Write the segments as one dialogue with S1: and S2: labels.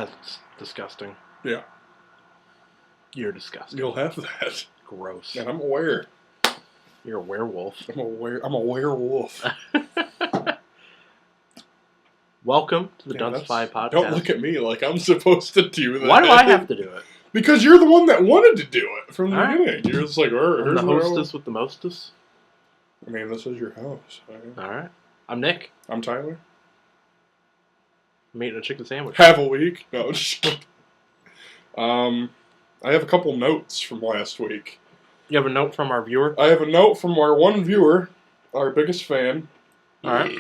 S1: That's disgusting.
S2: Yeah.
S1: You're disgusting.
S2: You'll have that.
S1: Gross.
S2: And I'm aware.
S1: You're a werewolf.
S2: I'm a werewolf.
S1: Welcome to the Duncify podcast.
S2: Don't look at me like I'm supposed to do that.
S1: Why do I have to do it?
S2: Because you're the one that wanted to do it from the
S1: All
S2: beginning.
S1: right.
S2: You're just like,
S1: I'm the hostess with the mostest.
S2: I mean, this is your house.
S1: All right. I'm Nick.
S2: I'm Tyler.
S1: I'm eating a chicken sandwich.
S2: Have a week. No, just kidding. I have a couple notes from last week.
S1: You have a note from our viewer?
S2: I have a note from our one viewer, our biggest fan.
S1: All right.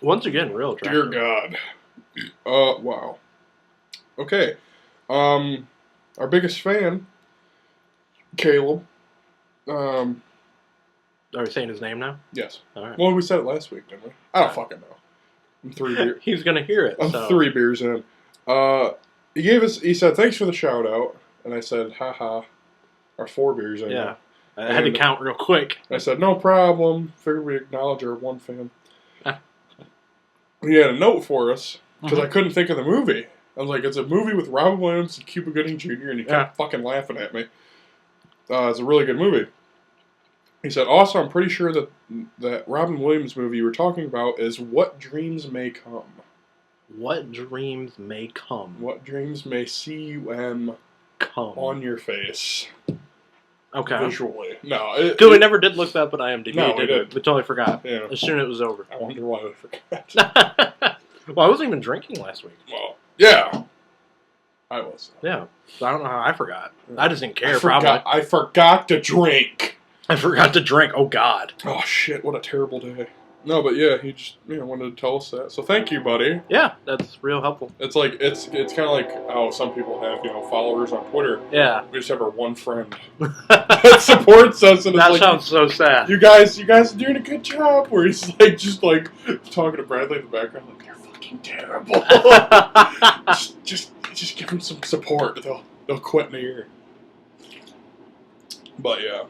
S1: Once again, real attractive.
S2: Dear God. Wow. Okay. Our biggest fan, Caleb.
S1: Are we saying his name now?
S2: Yes.
S1: All right.
S2: Well, we said it last week, didn't we? I don't fucking know. I'm 3 beers.
S1: He's gonna hear it.
S2: I'm 3 beers in. He said, thanks for the shout out. And I said, haha. Or 4 beers in.
S1: Yeah. I had to count real quick.
S2: I said, no problem. Figured we acknowledge our one fan. He had a note for us, because I couldn't think of the movie. I was like, it's a movie with Robin Williams and Cuba Gooding Jr., and he kept fucking laughing at me. It's a really good movie. He said, also, I'm pretty sure that Robin Williams movie you were talking about is What Dreams May Come.
S1: What dreams may come.
S2: What dreams may come on your face.
S1: Okay.
S2: Visually. No.
S1: Dude, we never did look that up on IMDb,
S2: no,
S1: did we? We totally forgot.
S2: Yeah.
S1: As soon as it was over.
S2: I wonder why we forgot.
S1: Well, I wasn't even drinking last week.
S2: Well, yeah. I was.
S1: Yeah. So I don't know how I forgot. I just didn't care,
S2: I forgot to drink.
S1: I forgot to drink. Oh, God.
S2: Oh, shit. What a terrible day. No, but yeah, he just wanted to tell us that. So thank you, buddy.
S1: Yeah, that's real helpful.
S2: It's like it's kind of like how some people have followers on Twitter.
S1: Yeah.
S2: We just have our one friend that supports us, and
S1: that
S2: it's
S1: sounds so sad.
S2: You guys are doing a good job. Where he's like just like talking to Bradley in the background, like you're fucking terrible. just give them some support. They'll quit in a year. But yeah.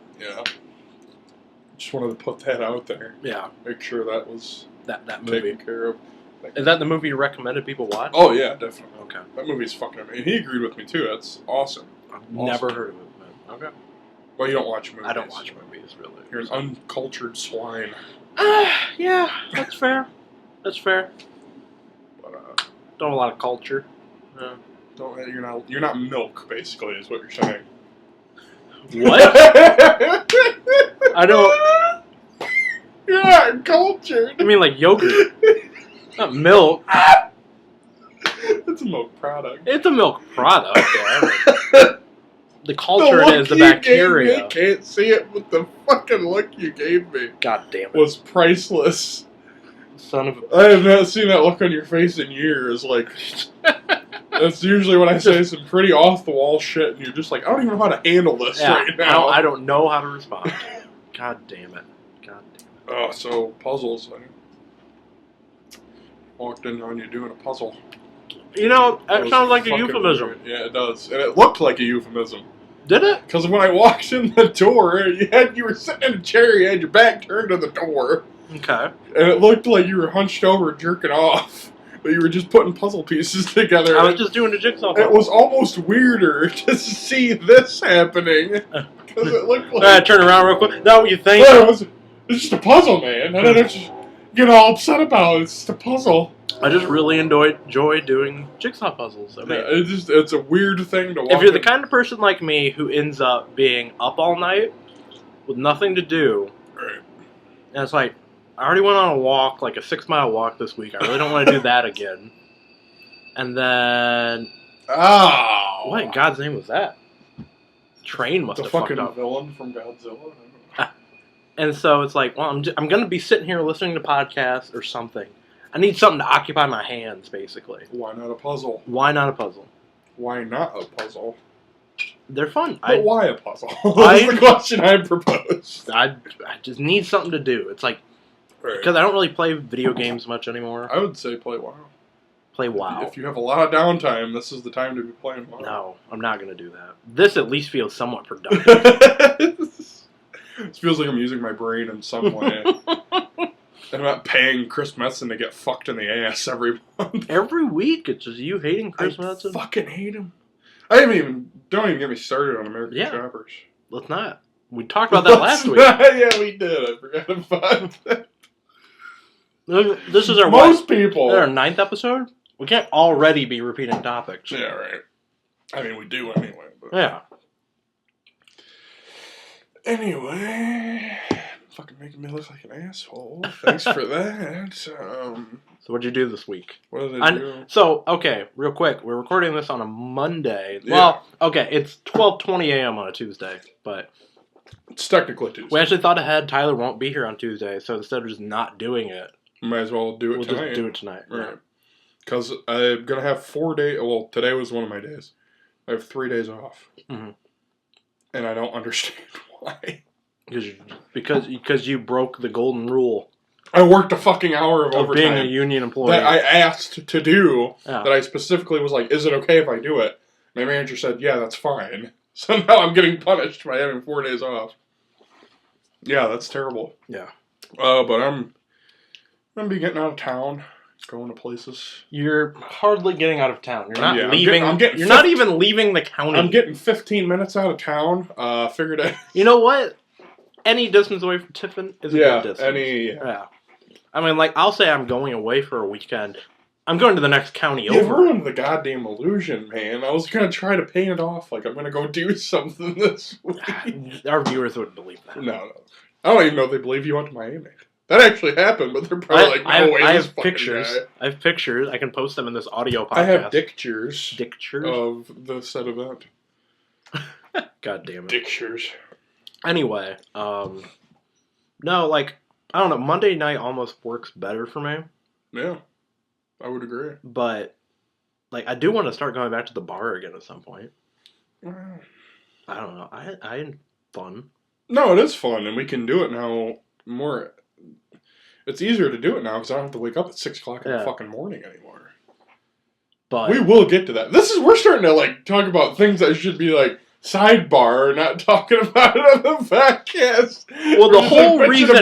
S2: Just wanted to put that out there.
S1: Yeah.
S2: Make sure that was
S1: that movie
S2: taken care of.
S1: Is that the movie you recommended people watch?
S2: Oh yeah, definitely.
S1: Okay.
S2: That movie's fucking amazing. He agreed with me too. That's awesome.
S1: I've never heard of it. Man. Okay.
S2: Well, you don't watch movies.
S1: I don't watch movies, really.
S2: You're an uncultured swine.
S1: Yeah, that's fair. That's fair.
S2: But,
S1: don't have a lot of culture.
S2: You're not milk, basically, is what you're saying.
S1: What? I don't.
S2: You're not cultured.
S1: I mean, like yogurt, not milk.
S2: It's a milk product.
S1: It's a milk product. Yeah. The culture is the bacteria.
S2: I can't see it, but the fucking look you gave me,
S1: God damn it,
S2: was priceless.
S1: Son of a.
S2: I have not seen that look on your face in years. Like. That's usually when I say some pretty off-the-wall shit, and you're just like, I don't even know how to handle this right now.
S1: I don't know how to respond. God damn it.
S2: Oh, so puzzles. I walked in on you doing a puzzle.
S1: That sounds like a euphemism.
S2: Weird. Yeah, it does. And it looked like a euphemism.
S1: Did it?
S2: Because when I walked in the door, you were sitting in a chair, you had your back turned to the door.
S1: Okay.
S2: And it looked like you were hunched over jerking off. But you were just putting puzzle pieces together.
S1: I was just doing a jigsaw puzzle.
S2: It was almost weirder to see this happening. Because it looked like...
S1: turn around real quick. Is that what you think?
S2: Well, it's just a puzzle, man. I don't just get all upset about it. It's just a puzzle.
S1: I just really enjoy doing jigsaw puzzles. I mean,
S2: it's a weird thing to watch.
S1: If you're the kind of person like me who ends up being up all night with nothing to do,
S2: right.
S1: And it's like, I already went on a walk, like a 6-mile walk this week. I really don't want to do that again. And then...
S2: Oh!
S1: What in God's name was that? Train must have fucked up.
S2: The fucking villain from Godzilla?
S1: And so it's like, well, I'm going to be sitting here listening to podcasts or something. I need something to occupy my hands, basically.
S2: Why not a puzzle?
S1: Why not a puzzle?
S2: Why not a puzzle?
S1: They're fun.
S2: But why a puzzle? That's the question I proposed.
S1: I just need something to do. It's like... Because I don't really play video games much anymore.
S2: I would say play WoW.
S1: Play WoW.
S2: If you have a lot of downtime, this is the time to be playing WoW.
S1: No, I'm not going to do that. This at least feels somewhat productive.
S2: It feels like I'm using my brain in some way. I'm not paying Chris Metzen to get fucked in the ass every month.
S1: Every week, it's just you hating Chris Metzen.
S2: I fucking hate him. Don't even get me started on American Shoppers.
S1: Let's not. We talked about that last week.
S2: Yeah, we did. I forgot about that.
S1: This is our
S2: people.
S1: Our 9th episode. We can't already be repeating topics.
S2: Yeah, right. I mean, we do anyway. But.
S1: Yeah.
S2: Anyway, fucking making me look like an asshole. Thanks for that.
S1: So what'd you do this week?
S2: What did I do?
S1: So, okay, real quick. We're recording this on a Monday.
S2: Yeah.
S1: Well, okay, it's 12:20 a.m. on a Tuesday, but...
S2: It's technically Tuesday.
S1: We actually thought ahead. Tyler won't be here on Tuesday, so instead of just not doing it...
S2: Might as well do it tonight.
S1: We'll just do it tonight.
S2: Right. Because I'm going to have 4 days... Well, today was one of my days. I have 3 days off. Mm-hmm. And I don't understand why.
S1: Because you broke the golden rule.
S2: I worked a fucking hour of overtime.
S1: Being a union employee.
S2: That I asked to do. Yeah. That I specifically was like, is it okay if I do it? My manager said, yeah, that's fine. So now I'm getting punished by having 4 days off. Yeah, that's terrible.
S1: Yeah.
S2: But I'm going to be getting out of town. Going to places.
S1: You're hardly getting out of town. You're not leaving.
S2: You're
S1: not even leaving the county.
S2: I'm getting 15 minutes out of town. Figured out.
S1: You know what? Any distance away from Tiffin is a good distance.
S2: Yeah.
S1: I mean, like, I'll say I'm going away for a weekend. I'm going to the next county over.
S2: You ruined the goddamn illusion, man. I was going to try to paint it off like I'm going to go do something this week.
S1: Our viewers wouldn't believe that.
S2: No. I don't even know if they believe you went to Miami. That actually happened, but they're probably like, no way.
S1: I have pictures. I have pictures. I can post them in this audio podcast.
S2: I have dictures.
S1: Dictures?
S2: Of the said event.
S1: God damn it.
S2: Dictures.
S1: Anyway, no, like, I don't know, Monday night almost works better for me.
S2: Yeah, I would agree.
S1: But, like, I do want to start going back to the bar again at some point.
S2: Wow.
S1: I don't know. I had fun.
S2: No, it is fun, and we can do it now more. It's easier to do it now because I don't have to wake up at 6 o'clock in the fucking morning anymore.
S1: But
S2: we will get to that. We're starting to, like, talk about things that should be, like, sidebar, not talking about it on the podcast.
S1: Well, the whole reason...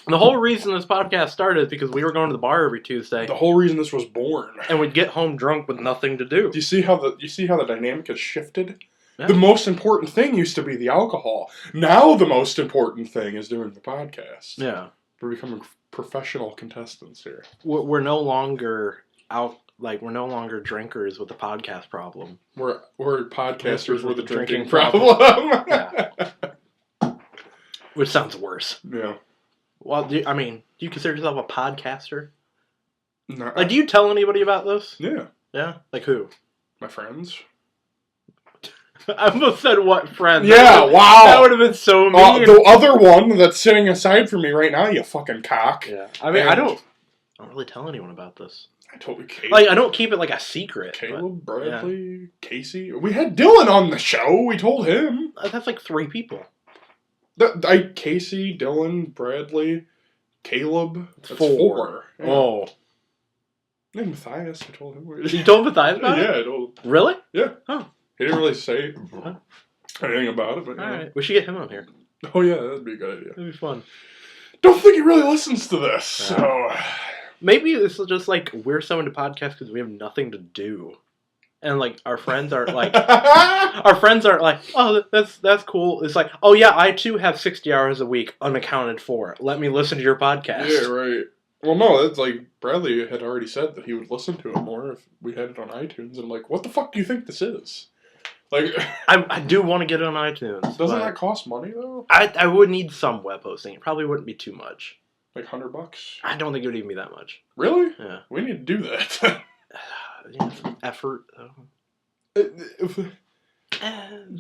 S1: The whole reason this podcast started is because we were going to the bar every Tuesday.
S2: The whole reason this was born.
S1: And we'd get home drunk with nothing to do.
S2: Do you see how the dynamic has shifted? Yeah. The most important thing used to be the alcohol. Now the most important thing is doing the podcast.
S1: Yeah.
S2: We're becoming professional contestants here.
S1: We're no longer we're no longer drinkers with the podcast problem.
S2: We're podcasters with a drinking problem.
S1: Yeah. Which sounds worse.
S2: Yeah.
S1: Well, do you consider yourself a podcaster?
S2: No.
S1: Like, do you tell anybody about this?
S2: Yeah.
S1: Yeah? Like who?
S2: My friends.
S1: I almost said what friends.
S2: Yeah, wow.
S1: That would have been so mean.
S2: The other one that's sitting aside from me right now, you fucking cock.
S1: Yeah. I mean, I don't really tell anyone about this.
S2: I told you, Kate.
S1: Like, I don't keep it like a secret.
S2: Caleb, Bradley, Casey. We had Dylan on the show. We told him.
S1: That's like 3 people.
S2: Casey, Dylan, Bradley, Caleb. That's
S1: 4.
S2: Yeah.
S1: Oh.
S2: And Matthias, I told him.
S1: You told Matthias about it?
S2: Yeah, I told him.
S1: Really?
S2: Yeah.
S1: Oh.
S2: He didn't really say anything about it, but
S1: Alright. We should get him on here.
S2: Oh yeah, that'd be a good idea.
S1: That'd be fun.
S2: Don't think he really listens to this, so...
S1: Maybe this is just like, we're so into podcasts because we have nothing to do. And like, our friends are like... oh, that's cool. It's like, oh yeah, I too have 60 hours a week unaccounted for. Let me listen to your podcast.
S2: Yeah, right. Well, no, it's like, Bradley had already said that he would listen to it more if we had it on iTunes. And I'm like, what the fuck do you think this is? Like,
S1: I do want to get it on iTunes.
S2: Doesn't that cost money, though?
S1: I would need some web hosting. It probably wouldn't be too much.
S2: Like $100?
S1: I don't think it would even be that much.
S2: Really?
S1: Yeah.
S2: We need to do that.
S1: Some effort.
S2: The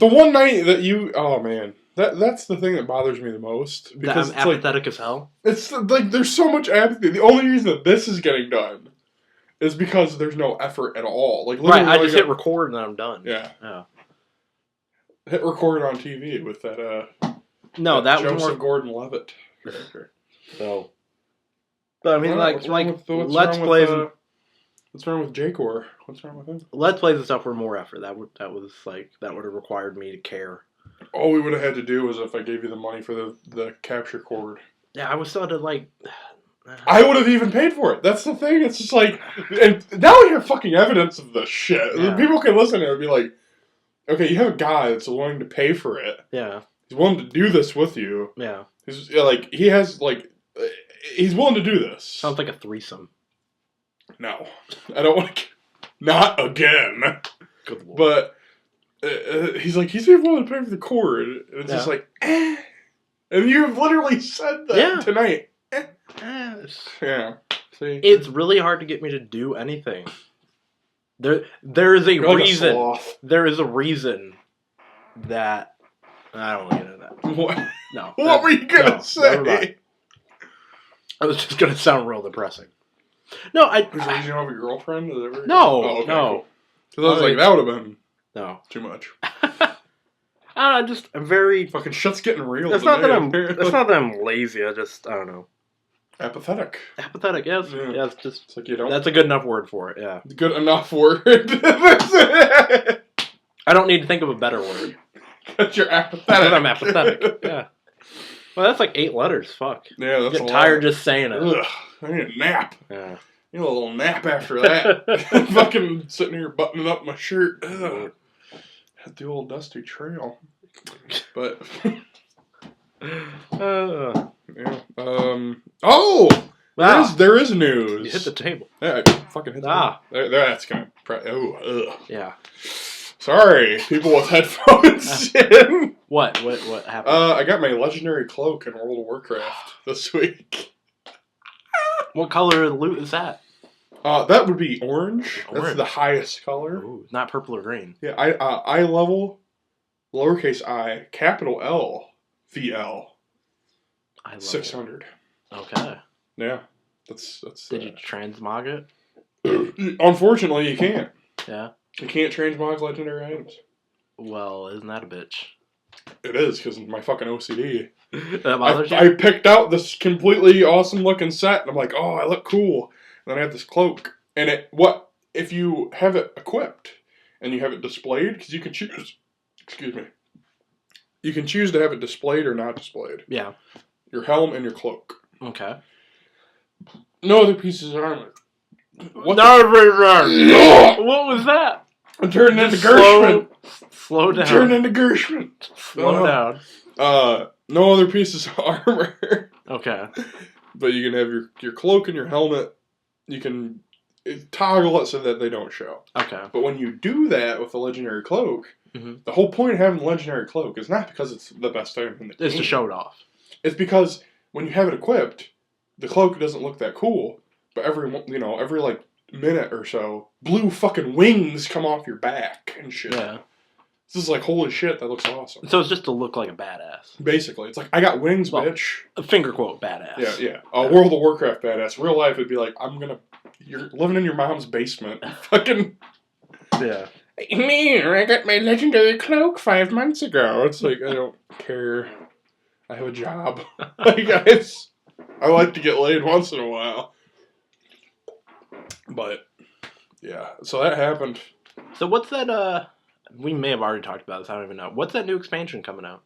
S2: one night that you... Oh, man. That's the thing that bothers me the most.
S1: Because I'm apathetic as hell?
S2: It's like, there's so much apathy. The only reason that this is getting done is because there's no effort at all. Like,
S1: right, I just hit record and I'm done.
S2: Yeah. Hit record on TV with that,
S1: no, that was
S2: Joseph Gordon-Levitt character.
S1: So, but I mean,
S2: what's
S1: Let's Plays...
S2: What's wrong with Jacor? What's wrong with him?
S1: Let's Plays and stuff were more effort. That would have required me to care.
S2: All we would have had to do was if I gave you the money for the capture cord.
S1: Yeah, I was sort of like...
S2: I would have even paid for it. That's the thing. It's just like... And now we have fucking evidence of this shit.
S1: Yeah.
S2: People can listen to it and be like, okay, you have a guy that's willing to pay for it.
S1: Yeah.
S2: He's willing to do this with you.
S1: Yeah.
S2: He's like, he has, like... He's willing to do this.
S1: Sounds like a threesome.
S2: No. I don't want to... Not again.
S1: Good Lord.
S2: But... he's like, he's even willing to pay for the cord. And it's just like, eh. And you've literally said that tonight.
S1: Yes.
S2: Yeah. See?
S1: It's really hard to get me to do anything. There is a reason.
S2: Like
S1: there is a reason that I don't want to get into that.
S2: What?
S1: No.
S2: What were you gonna say?
S1: I was just gonna sound real depressing. No,
S2: Was the reason you have a girlfriend?
S1: No.
S2: Oh, okay,
S1: no.
S2: Because I was like, that would have been too much.
S1: I'm very
S2: fucking shit's getting real.
S1: It's not that I'm lazy. I don't know.
S2: Apathetic.
S1: Apathetic, yes. Yeah, it's just...
S2: It's like you don't...
S1: That's a good enough word for it, yeah.
S2: Good enough word.
S1: I don't need to think of a better word.
S2: Because you're apathetic.
S1: I'm apathetic, yeah. Well, that's like 8 letters, fuck.
S2: Yeah, that's
S1: I'm tired just saying it.
S2: Ugh, I need a nap.
S1: Yeah.
S2: You need a little nap after that. Fucking sitting here buttoning up my shirt. Ugh. Had the old dusty trail. But... yeah. Oh! Wow. There is news.
S1: You hit the table.
S2: Yeah, I fucking hit the table. That's gonna... Yeah. Sorry, people with headphones.
S1: What happened?
S2: I got my legendary cloak in World of Warcraft this week.
S1: What color of loot is that?
S2: That would be orange. That's the highest color.
S1: Ooh, not purple or green.
S2: Yeah, I level, lowercase I, capital L, VL. 600.
S1: Okay.
S2: Yeah, that's.
S1: Did you transmog it?
S2: Unfortunately, you can't.
S1: Yeah.
S2: You can't transmog legendary items.
S1: Well, isn't that a bitch?
S2: It is, because my fucking OCD.
S1: That bothers you?
S2: I picked out this completely awesome looking set, and I'm like, oh, I look cool. And then I have this cloak, and if you have it equipped and you have it displayed, because you can choose. Excuse me. You can choose to have it displayed or not displayed.
S1: Yeah.
S2: Your helm and your cloak.
S1: Okay.
S2: No other pieces of armor.
S1: What was that?
S2: I'm turning into Gershman.
S1: Slow down.
S2: Turn into Gershman.
S1: Slow down.
S2: No other pieces of armor.
S1: Okay.
S2: But you can have your cloak and your helmet. You can toggle it so that they don't show.
S1: Okay.
S2: But when you do that with the legendary cloak, the whole point of having the legendary cloak is not because it's the best item in the game.
S1: It's to show it off.
S2: It's because when you have it equipped, the cloak doesn't look that cool. But every like minute or so, blue fucking wings come off your back and shit.
S1: Yeah.
S2: This is like, holy shit, that looks awesome.
S1: So it's just to look like a badass.
S2: Basically. It's like, I got wings, bitch.
S1: A finger quote badass.
S2: Yeah. World of Warcraft badass. Real life, it'd be like, you're living in your mom's basement. Fucking...
S1: Yeah.
S2: Me, I got my legendary cloak 5 months ago. It's like, I don't care. I have a job. Guys, I like to get laid once in a while. But, yeah. So that happened.
S1: So what's that, we may have already talked about this, I don't even know. What's that new expansion coming out?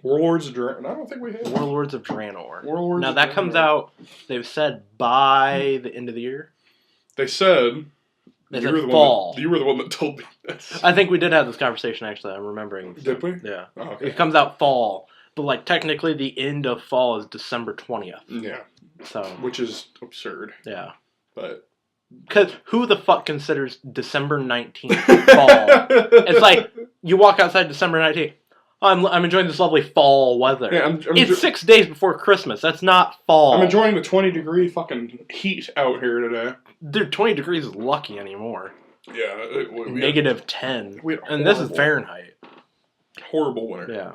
S2: Warlords of Draenor. I don't think we have.
S1: Warlords of Draenor.
S2: Now
S1: that comes out, they've said, by the end of the year?
S2: They said...
S1: You were fall.
S2: You were the one that told me this.
S1: I think we did have this conversation, actually. I'm remembering.
S2: Did we?
S1: Yeah.
S2: Oh, okay.
S1: It comes out fall. But, like, technically the end of fall is December 20th.
S2: Yeah.
S1: So.
S2: Which is absurd.
S1: Yeah.
S2: But.
S1: Because who the fuck considers December 19th fall? It's like, you walk outside December 19th. I'm enjoying this lovely fall weather.
S2: Yeah,
S1: it's 6 days before Christmas. That's not fall.
S2: I'm enjoying the 20-degree fucking heat out here today.
S1: Dude, 20 degrees is lucky anymore.
S2: Yeah.
S1: Negative 10. And this is Fahrenheit.
S2: Horrible winter.
S1: Yeah.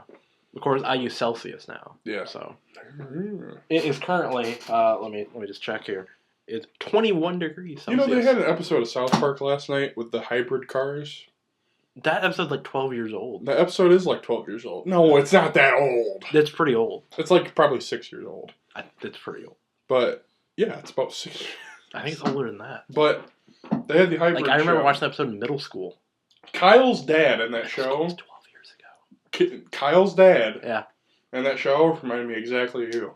S1: Of course, I use Celsius now.
S2: Yeah.
S1: So. It is currently, let me just check here. It's 21 degrees Celsius.
S2: You know, they had an episode of South Park last night with the hybrid cars.
S1: That episode's like 12 years old.
S2: That episode is like 12 years old. No, it's not that old.
S1: That's pretty old.
S2: It's like probably 6 years old.
S1: It's pretty old.
S2: But, yeah, it's about 6 years.
S1: I think it's older than that.
S2: But they had the hybrid
S1: I remember watching that episode in middle school.
S2: Kyle's dad in that show.
S1: It was 12 years ago.
S2: Kyle's dad.
S1: Yeah.
S2: In that show reminded me exactly of you.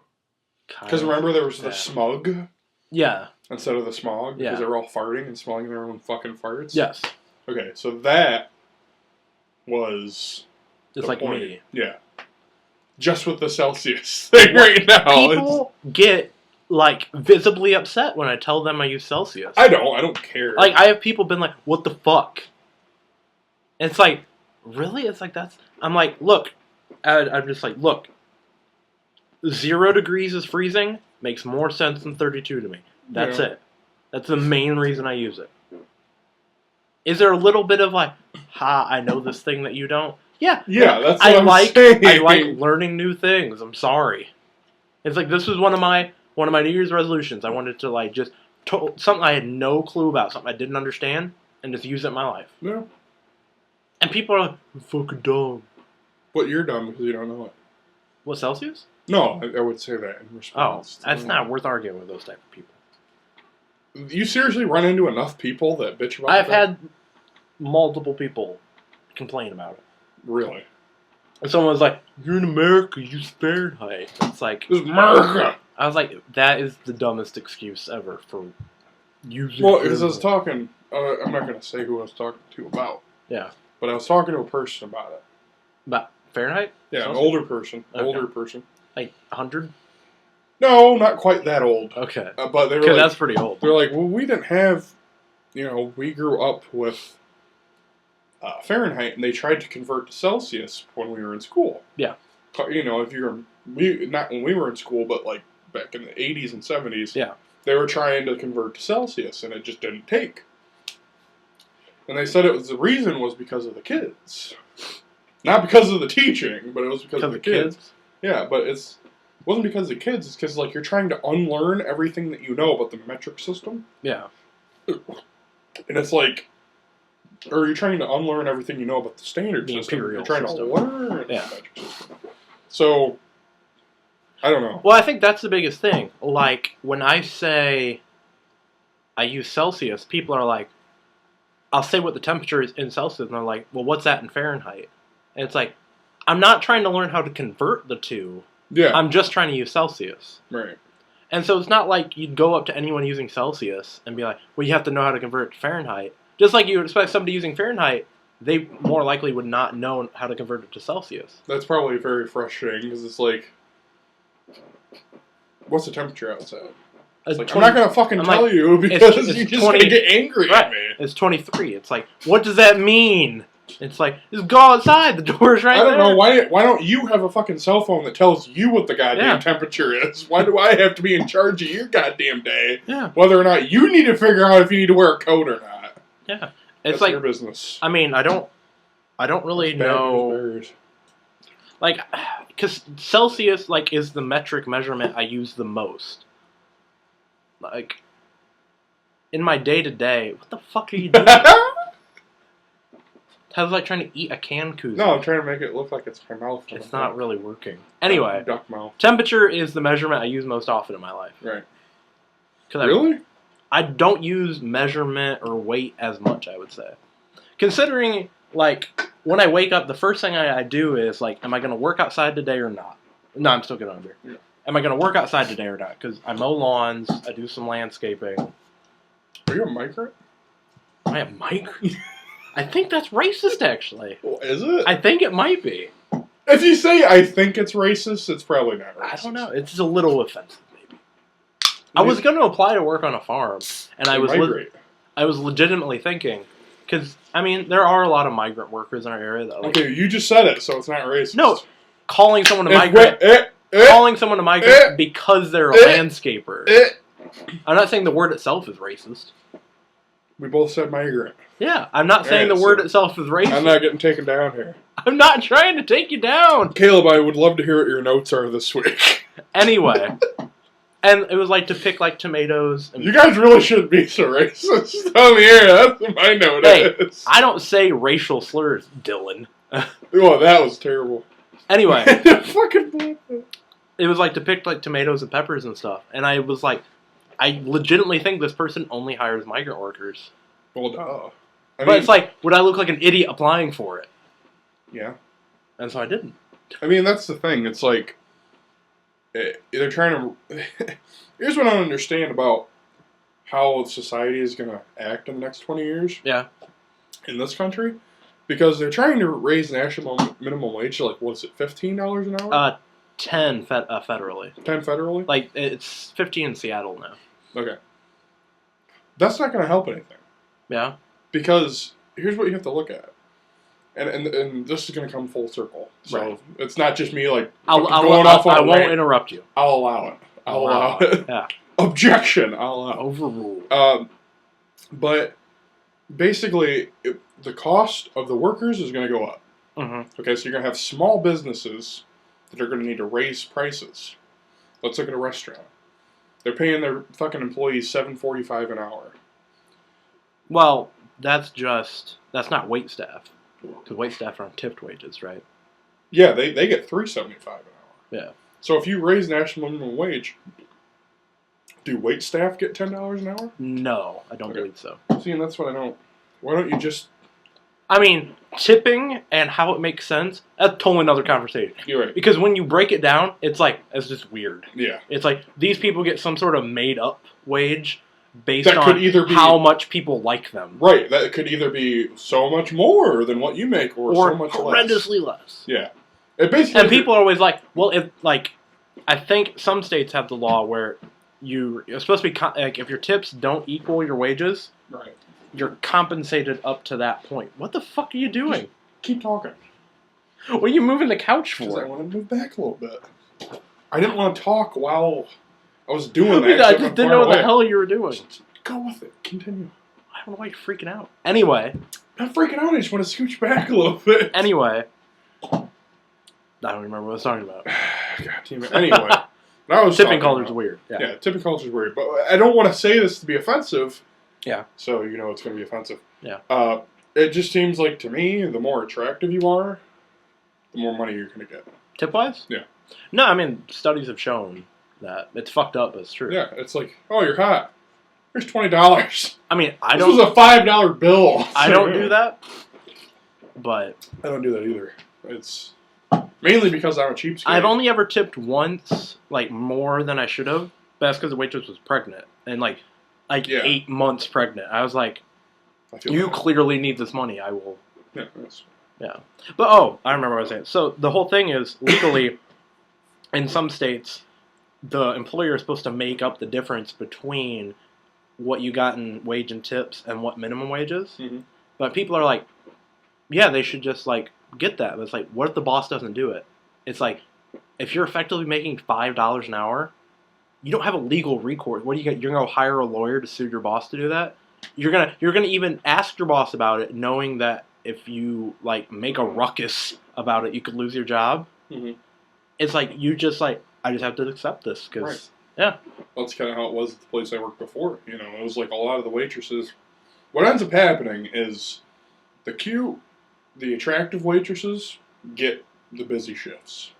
S2: Because remember there was the smug
S1: Yeah.
S2: instead of the smog?
S1: Yeah.
S2: Because they were all farting and smelling their own fucking farts?
S1: Yes.
S2: Okay, so that was...
S1: Just like
S2: point.
S1: me.
S2: Yeah. Just with the Celsius thing right now.
S1: People get, like, visibly upset when I tell them I use Celsius.
S2: I don't care.
S1: Like, I have people been like, what the fuck? And it's like, really? It's like, that's... I'm like, look. I'm just like, look. 0 degrees is freezing. Makes more sense than 32 to me. That's it. That's the main reason I use it. Is there a little bit of like, I know this thing that you don't? Yeah.
S2: Yeah, that's what I'm saying.
S1: I like learning new things. I'm sorry. It's like, this was one of my New Year's resolutions. I wanted to like just something I had no clue about, something I didn't understand, and just use it in my life.
S2: Yeah.
S1: And people are like, you're fucking dumb.
S2: But you're dumb because you don't know it.
S1: What, Celsius?
S2: No, I would say that in response.
S1: Oh, that's not worth arguing with those type of people.
S2: You seriously run into enough people that bitch about
S1: I've
S2: that?
S1: had multiple people complain about it.
S2: Really?
S1: And someone was like, you're in America, use Fahrenheit. It's like...
S2: This is America!
S1: I was like, that is the dumbest excuse ever for using...
S2: Well, because I was talking... I'm not going to say who I was talking to about.
S1: Yeah.
S2: But I was talking to a person about it.
S1: About Fahrenheit?
S2: Yeah,
S1: Celsius?
S2: an older person.
S1: Okay.
S2: Older person.
S1: Like 100?
S2: No, not quite that old.
S1: Okay.
S2: But they were
S1: Because
S2: like,
S1: that's pretty old.
S2: They're like, well, we didn't have... we grew up with... Fahrenheit, and they tried to convert to Celsius when we were in school.
S1: Yeah.
S2: If you were... not when we were in school, but like back in the 80s and 70s.
S1: Yeah.
S2: They were trying to convert to Celsius, and it just didn't take. And they said the reason was because of the kids. Not because of the teaching, but it was because of the kids. Yeah, but it wasn't because of the kids, it's because like you're trying to unlearn everything that you know about the metric system.
S1: Yeah.
S2: And it's like... Or you're trying to unlearn everything you know about the standard system. You're trying to learn the metric system. So, I don't know.
S1: Well, I think that's the biggest thing. Like, when I say I use Celsius, people are like, I'll say what the temperature is in Celsius, and they're like, well, what's that in Fahrenheit? And it's like, I'm not trying to learn how to convert the two.
S2: Yeah.
S1: I'm just trying to use Celsius.
S2: Right.
S1: And so it's not like you'd go up to anyone using Celsius and be like, well, you have to know how to convert it to Fahrenheit. Just like you would expect somebody using Fahrenheit, they more likely would not know how to convert it to Celsius.
S2: That's probably very frustrating, because it's like, what's the temperature outside? It's like, 20, I'm not going to fucking tell you, because you're just going to get angry at me.
S1: It's 23. It's like, what does that mean? It's like, just go outside, the door's right there.
S2: I don't know, why don't you have a fucking cell phone that tells you what the goddamn temperature is? Why do I have to be in charge of your goddamn day?
S1: Yeah.
S2: Whether or not you need to figure out if you need to wear a coat or not.
S1: Yeah.
S2: It's like your business.
S1: I mean, I don't really know. Like, because Celsius, like, is the metric measurement I use the most. Like, in my day-to-day, what the fuck are you doing? How's like trying to eat a canned koozie?
S2: No, I'm trying to make it look like it's my mouth.
S1: It's not really working. Anyway,
S2: duck mouth.
S1: Temperature is the measurement I use most often in my life.
S2: Right.
S1: Really? I don't use measurement or weight as much, I would say. Considering, like, when I wake up, the first thing I do is, like, am I going to work outside today or not? No, I'm still getting on beer. Yeah. Am I going to work outside today or not? Because I mow lawns, I do some landscaping.
S2: Are you a migrant?
S1: Am I a migrant? I think that's racist, actually.
S2: Well, is it?
S1: I think it might be.
S2: If you say I think it's racist, it's probably not racist.
S1: I don't know. It's a little offensive. I was going to apply to work on a farm, and I was legitimately thinking, because, I mean, there are a lot of migrant workers in our area that like...
S2: Okay, you just said it, so it's not racist.
S1: No, calling someone a migrant... calling someone a migrant because they're a landscaper. I'm not saying the word itself is racist.
S2: We both said migrant.
S1: Yeah, I'm not saying the word itself is racist.
S2: I'm not getting taken down here.
S1: I'm not trying to take you down!
S2: Caleb, I would love to hear what your notes are this week.
S1: Anyway... And it was like to pick like tomatoes. And
S2: you guys really shouldn't be so racist on the air. That's what my note is.
S1: I don't say racial slurs, Dylan.
S2: Oh, that was terrible.
S1: Anyway,
S2: fucking.
S1: It was like to pick like tomatoes and peppers and stuff, and I was like, I legitimately think this person only hires migrant workers.
S2: Well, duh.
S1: But it's like, would I look like an idiot applying for it?
S2: Yeah.
S1: And so I didn't.
S2: I mean, that's the thing. It's like, they're trying to. Here's what I don't understand about how society is going to act in the next 20 years.
S1: Yeah.
S2: In this country, because they're trying to raise national minimum wage to, like, what is it, $15 an hour?
S1: 10 federally.
S2: 10 federally?
S1: Like, it's 15 in Seattle now.
S2: Okay. That's not going to help anything.
S1: Yeah.
S2: Because here's what you have to look at. And this is going to come full circle. So
S1: Right.
S2: it's not just me, like,
S1: I won't interrupt you.
S2: I'll allow it. I'll allow it.
S1: Yeah.
S2: Objection. I'll allow it.
S1: Overruled.
S2: But basically, the cost of the workers is going to go up.
S1: Mm-hmm.
S2: Okay, so you're going to have small businesses that are going to need to raise prices. Let's look at a restaurant. They're paying their fucking employees $7.45 an hour.
S1: Well, that's not wait staff. Because wait staff are on tipped wages, right?
S2: Yeah, they get $3.75 an hour.
S1: Yeah.
S2: So if you raise national minimum wage, do wait staff get $10 an hour?
S1: No, I don't believe so.
S2: See, and that's what I don't. Why don't you just?
S1: I mean, tipping and how it makes sense, that's totally another conversation.
S2: You're right.
S1: Because when you break it down, it's just weird.
S2: Yeah.
S1: It's like these people get some sort of made up wage based
S2: That
S1: on
S2: could either be,
S1: how much people like them.
S2: Right. That could either be so much more than what you make, or so much
S1: horrendously less.
S2: Yeah. It basically.
S1: And people are always like, well, if I think some states have the law where you're supposed to be like, if your tips don't equal your wages,
S2: right,
S1: you're compensated up to that point. What the fuck are you doing?
S2: Just keep talking.
S1: What are you moving the couch
S2: Because I
S1: for?
S2: want to move back a little bit. I didn't want to talk while I was doing that.
S1: I just didn't know what the hell you were doing.
S2: Just go with it. Continue.
S1: I don't know why you're freaking out. Anyway.
S2: I'm not freaking out. I just want to scooch back a little bit.
S1: Anyway. I don't remember what I was talking about.
S2: God damn it. Anyway.
S1: Tipping culture is weird.
S2: Yeah, tipping culture is weird. But I don't want to say this to be offensive.
S1: Yeah.
S2: So you know it's going to be offensive.
S1: Yeah.
S2: It just seems like, to me, the more attractive you are, the more money you're going to get.
S1: Tip-wise?
S2: Yeah.
S1: No, I mean, studies have shown that it's fucked up, but it's true.
S2: Yeah, it's like, oh, you're hot. Here's $20.
S1: I mean,
S2: This was a $5 bill.
S1: I don't do that, but
S2: I don't do that either. It's mainly because I'm a cheapskate.
S1: I've only ever tipped once, like, more than I should have. But that's because the waitress was pregnant. And, like 8 months pregnant. I was like, you clearly need this money. I will.
S2: Yeah.
S1: Yeah. But, I remember what I was saying. So, the whole thing is, legally, in some states, the employer is supposed to make up the difference between what you got in wage and tips and what minimum wage is.
S2: Mm-hmm.
S1: But people are like, yeah, they should just, like, get that. But it's like, what if the boss doesn't do it? It's like, if you're effectively making $5 an hour, you don't have a legal recourse. What do you get? You're gonna go hire a lawyer to sue your boss to do that? You're gonna even ask your boss about it, knowing that if you like make a ruckus about it, you could lose your job.
S2: Mm-hmm.
S1: It's like you just like I just have to accept this because yeah.
S2: That's kind of how it was at the place I worked before. You know, it was like a lot of the waitresses. What ends up happening is the attractive waitresses get the busy shifts,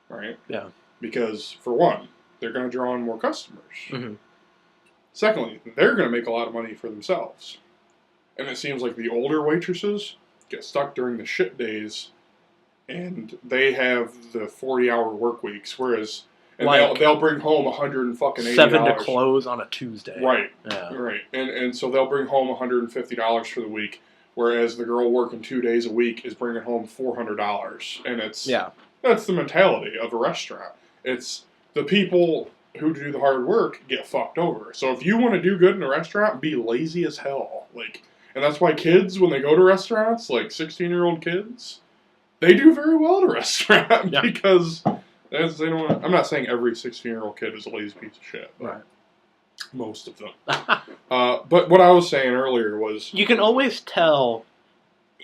S2: right?
S1: Yeah.
S2: Because for one, they're going to draw in more customers.
S1: Mm-hmm.
S2: Secondly, they're going to make a lot of money for themselves. And it seems like the older waitresses get stuck during the shit days, and they have the 40-hour work weeks, whereas they'll bring home $180.
S1: 7 to close on a Tuesday.
S2: Right.
S1: Yeah.
S2: Right. And so they'll bring home $150 for the week, whereas the girl working 2 days a week is bringing home $400. And that's the mentality of a restaurant. It's the people who do the hard work get fucked over. So if you want to do good in a restaurant, be lazy as hell. And that's why kids, when they go to restaurants, like 16-year-old kids, they do very well at a restaurant because they don't. I'm not saying every 16-year-old kid is a lazy piece of shit, but
S1: right.
S2: Most of them. But what I was saying earlier was
S1: you can always tell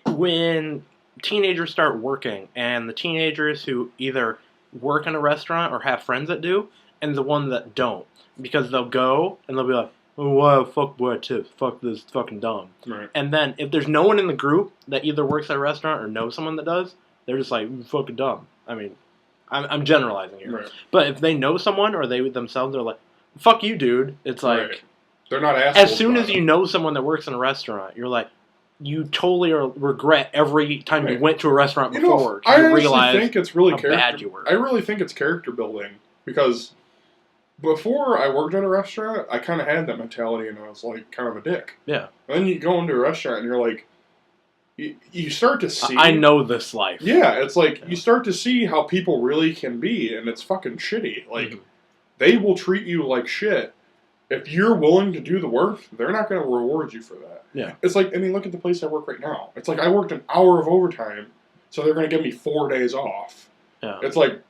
S1: when teenagers start working, and the teenagers who either work in a restaurant or have friends that do, and the one that don't. Because they'll go, and they'll be like, oh, wow, fuck boy tips, fuck this, fucking dumb.
S2: Right.
S1: And then, if there's no one in the group that either works at a restaurant or knows someone that does, they're just like, fucking dumb. I mean, I'm generalizing here.
S2: Right.
S1: But if they know someone, or they themselves, they're like, fuck you, dude. It's like...
S2: Right. They're not assholes.
S1: As soon as you know someone that works in a restaurant, you're like, you totally regret every time you went to a restaurant before.
S2: I
S1: realize
S2: think it's really
S1: how bad you were.
S2: I really think it's character building Because before I worked at a restaurant, I kind of had that mentality, and I was like kind of a dick.
S1: Yeah.
S2: And then you go into a restaurant, and you're like, you start to see.
S1: I know this life.
S2: Yeah, it's like you start to see how people really can be, and it's fucking shitty. Like, they will treat you like shit. If you're willing to do the work, they're not going to reward you for that.
S1: Yeah.
S2: It's like, I mean, look at the place I work right now. It's like I worked an hour of overtime, so they're going to give me 4 days off.
S1: Yeah.
S2: It's like,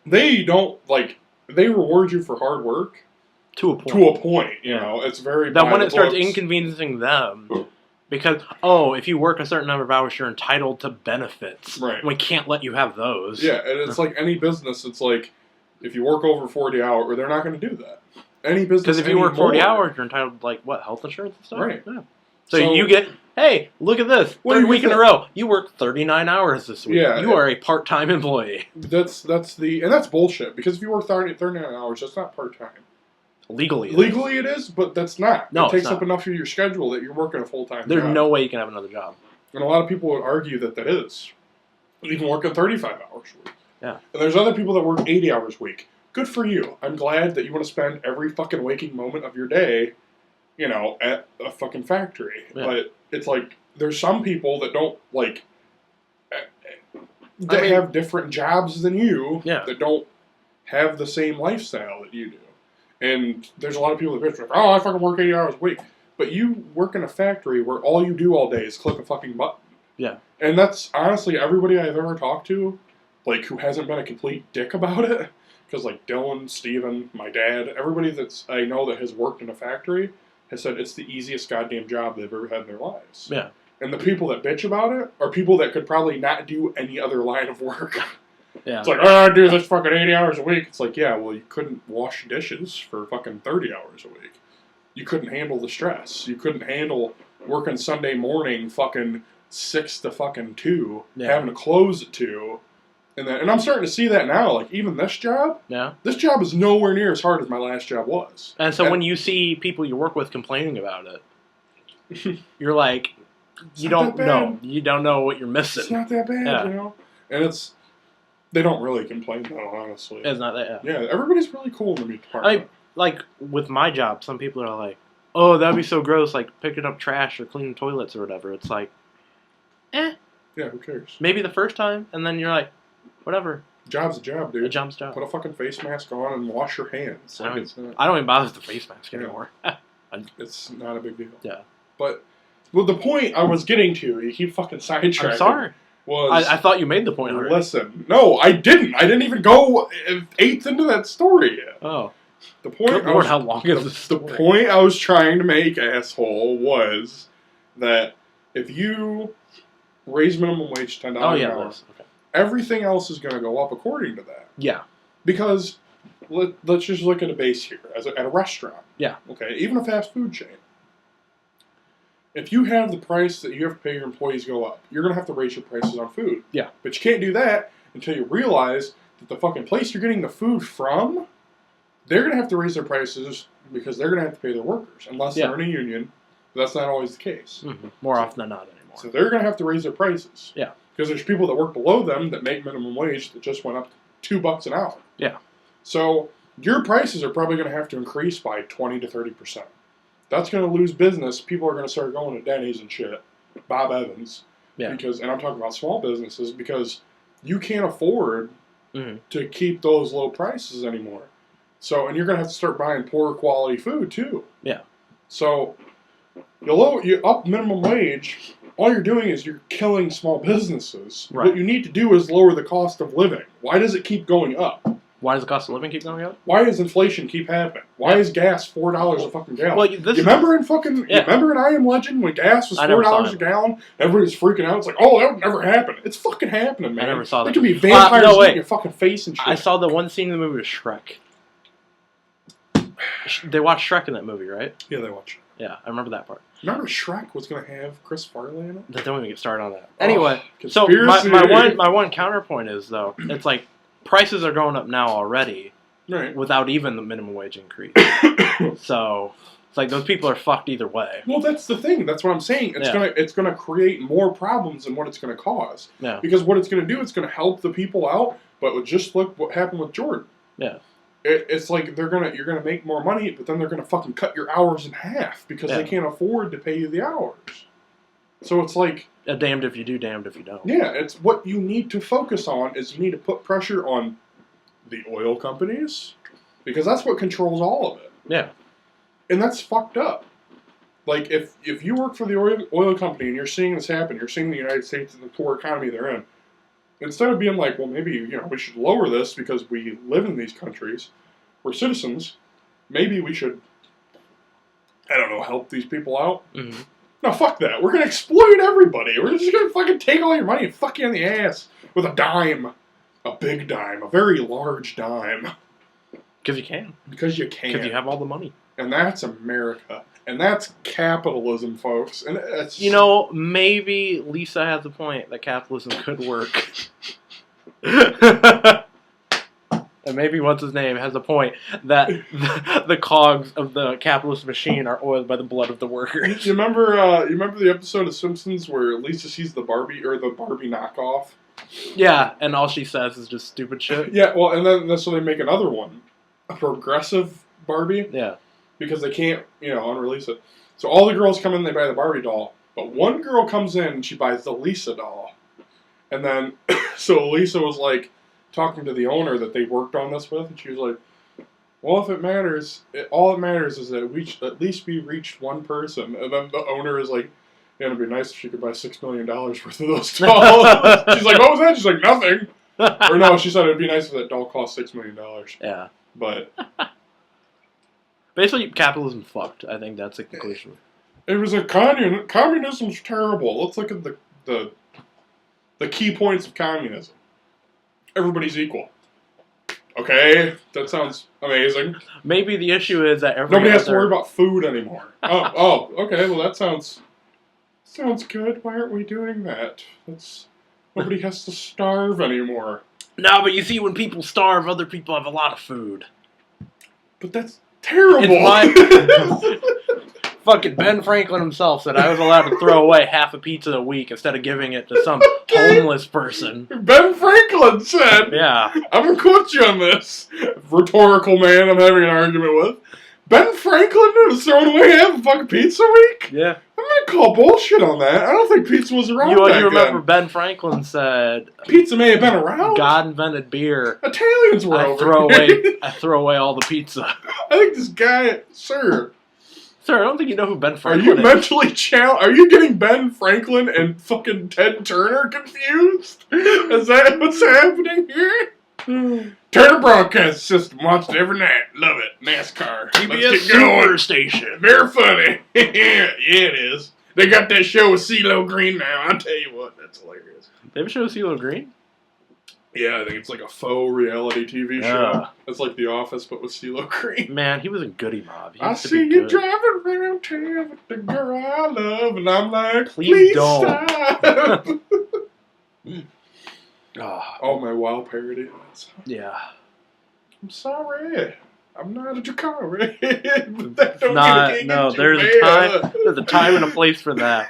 S2: they don't, like, they reward you for hard work.
S1: To a point.
S2: To a point, you know. It's very
S1: that when it starts
S2: books.
S1: inconveniencing them, because, if you work a certain number of hours, you're entitled to benefits.
S2: Right.
S1: We can't let you have those.
S2: Yeah, and it's like any business, it's like, if you work over 40 hours, they're not going to do that. Any business.
S1: Because if you work 40 hours, you're entitled to, like, what, health insurance and stuff?
S2: Right.
S1: Yeah. So you get, hey, look at this. Third week in a row. You work 39 hours this week.
S2: Yeah.
S1: You are a part-time employee.
S2: That's bullshit. Because if you work 39 hours, that's not part-time.
S1: Legally
S2: it is, but that's not.
S1: No,
S2: it takes up enough of your schedule that you're working a full-time
S1: There's
S2: job.
S1: no way you can have another job.
S2: And a lot of people would argue that is. Even working 35 hours a week.
S1: Yeah.
S2: And there's other people that work 80 hours a week. Good for you. I'm glad that you want to spend every fucking waking moment of your day, at a fucking factory. Yeah. But it's like, there's some people that don't, like, that have different jobs than you that don't have the same lifestyle that you do. And there's a lot of people that bitch like, I fucking work 80 hours a week. But you work in a factory where all you do all day is click a fucking button.
S1: Yeah.
S2: And that's honestly everybody I've ever talked to, like, who hasn't been a complete dick about it. Because, like, Dylan, Steven, my dad, everybody that's I know that has worked in a factory has said it's the easiest goddamn job they've ever had in their lives.
S1: Yeah.
S2: And the people that bitch about it are people that could probably not do any other line of work.
S1: Yeah.
S2: It's like, I do this fucking 80 hours a week. It's like, yeah, well, you couldn't wash dishes for fucking 30 hours a week. You couldn't handle the stress. You couldn't handle working Sunday morning fucking 6 to fucking 2, having to close at 2. And I'm starting to see that now. Like, even this job, this job is nowhere near as hard as my last job was.
S1: And so when you see people you work with complaining about it, you're like, you don't know. You don't know what you're missing.
S2: It's not that bad, And they don't really complain, though, honestly.
S1: It's not that,
S2: Yeah, everybody's really cool in the meat department.
S1: Like, with my job, some people are like, oh, that'd be so gross, like, picking up trash or cleaning toilets or whatever. It's like,
S2: Yeah, who cares?
S1: Maybe the first time, and then you're like, whatever.
S2: Job's a job, dude.
S1: A job's a job.
S2: Put a fucking face mask on and wash your hands.
S1: I don't even bother with the face mask anymore.
S2: It's not a big deal.
S1: Yeah.
S2: But the point I was getting to, you keep fucking sidetracking.
S1: I'm sorry.
S2: I
S1: thought you made the point already.
S2: Listen. No, I didn't. I didn't even go eighth into that story yet.
S1: Oh.
S2: The point.
S1: Good Lord, how long is this story?
S2: The point I was trying to make, asshole, was that if you raise minimum wage $10 an hour,
S1: okay.
S2: Everything else is going to go up according to that.
S1: Yeah.
S2: Because let's just look at a base here, at a restaurant.
S1: Yeah.
S2: Okay, even a fast food chain. If you have the price that you have to pay your employees go up, you're going to have to raise your prices on food.
S1: Yeah.
S2: But you can't do that until you realize that the fucking place you're getting the food from, they're going to have to raise their prices because they're going to have to pay their workers, unless they're in a union. But that's not always the case.
S1: Mm-hmm. More often than not anymore.
S2: So they're going to have to raise their prices.
S1: Yeah.
S2: Because there's people that work below them that make minimum wage that just went up to $2 an hour.
S1: Yeah.
S2: So your prices are probably going to have to increase by 20 to 30%. That's going to lose business. People are going to start going to Denny's and shit. Bob Evans. Yeah. And I'm talking about small businesses because you can't afford to keep those low prices anymore. So, and you're going to have to start buying poorer quality food too.
S1: Yeah.
S2: So, you up minimum wage, all you're doing is you're killing small businesses. Right. What you need to do is lower the cost of living. Why does it keep going up?
S1: Why does the cost of living keep going up?
S2: Why does inflation keep happening? Why is gas $4 a fucking gallon?
S1: Well,
S2: you remember in I Am Legend when gas was $4 a gallon? Everybody's freaking out. It's like, oh, that would never happen. It's fucking happening, man.
S1: I never saw that.
S2: There could be vampires in your fucking face and shit.
S1: I saw the one scene in the movie with Shrek. They watched Shrek in that movie, right?
S2: Yeah, they watched.
S1: Yeah, I remember that part.
S2: Remember Shrek was going to have Chris Farley in it?
S1: Don't even get started on that. Anyway, so my one counterpoint is, though, it's like prices are going up now already without even the minimum wage increase. So it's like those people are fucked either way.
S2: Well, that's the thing. That's what I'm saying. It's gonna create more problems than what it's going to cause.
S1: Yeah.
S2: Because what it's going to do, it's going to help the people out, but just look what happened with Jordan.
S1: Yeah.
S2: It's like you're gonna make more money, but then they're gonna fucking cut your hours in half because they can't afford to pay you the hours. So it's like
S1: damned if you do, damned if you don't.
S2: Yeah, it's what you need to focus on is you need to put pressure on the oil companies because that's what controls all of it.
S1: Yeah.
S2: And that's fucked up. Like if you work for the oil company and you're seeing this happen, you're seeing the United States and the poor economy they're in. Instead of being like, well, maybe we should lower this because we live in these countries, we're citizens. Maybe we should, I don't know, help these people out.
S1: Mm-hmm.
S2: No, fuck that. We're gonna exploit everybody. We're just gonna fucking take all your money and fuck you in the ass with a dime, a big dime, a very large dime.
S1: Because you can.
S2: Because you can.
S1: Because you have all the money.
S2: And that's America. And that's capitalism, folks. And it's
S1: maybe Lisa has a point that capitalism could work. And maybe what's his name has a point that the cogs of the capitalist machine are oiled by the blood of the workers.
S2: You remember the episode of Simpsons where Lisa sees the Barbie knockoff?
S1: Yeah, and all she says is just stupid shit.
S2: Yeah, well, and then so they make another one, a progressive Barbie.
S1: Yeah. Because
S2: they can't, unrelease it. So all the girls come in, they buy the Barbie doll. But one girl comes in and she buys the Lisa doll. And then, so Lisa was like, talking to the owner that they worked on this with, and she was like, well, if it matters, all it matters is that at least we reached one person. And then the owner is like, yeah, it'd be nice if she could buy $6 million worth of those dolls. She's like, what was that? She's like, nothing. Or no, she said it'd be nice if that doll cost $6 million.
S1: Yeah.
S2: But
S1: basically, capitalism fucked. I think that's the conclusion.
S2: It was a communism's terrible. Let's look at the key points of communism. Everybody's equal. Okay, that sounds amazing.
S1: Maybe the issue is that
S2: nobody has to worry about food anymore. Okay. Well, that sounds good. Why aren't we doing that? Nobody has to starve anymore.
S1: No, but you see, when people starve, other people have a lot of food.
S2: But that's terrible.
S1: Fucking Ben Franklin himself said I was allowed to throw away half a pizza a week instead of giving it to some homeless person.
S2: Ben Franklin said.
S1: Yeah.
S2: I'm going to quote you on this. Rhetorical man I'm having an argument with. Ben Franklin was throwing away half a fucking pizza a week?
S1: Yeah.
S2: I'm going to call bullshit on that. I don't think pizza was around back
S1: You remember
S2: then.
S1: Ben Franklin said...
S2: Pizza may have been around.
S1: God invented beer.
S2: Italians were
S1: I throw away all the pizza.
S2: I think this guy... Sir,
S1: I don't think you know who Ben Franklin
S2: is. Are you mentally challenged? Are you getting Ben Franklin and fucking Ted Turner confused? Is that what's happening here? Turner Broadcast System. Watch it every night. Love it. NASCAR.
S1: TBS Super Station.
S2: Very funny. Yeah, it is. They got that show with CeeLo Green now. I'll tell you what, that's hilarious.
S1: They have a show with CeeLo Green?
S2: Yeah, I think it's like a faux reality TV show. It's like The Office, but with CeeLo Green.
S1: Man, he was a goody mob.
S2: I see you driving around town with the girl I love, and I'm like,
S1: please don't.
S2: Stop. Oh, my WoW parody.
S1: Yeah.
S2: I'm sorry. I'm not a Drakari. That don't
S1: there's a time and a place for that.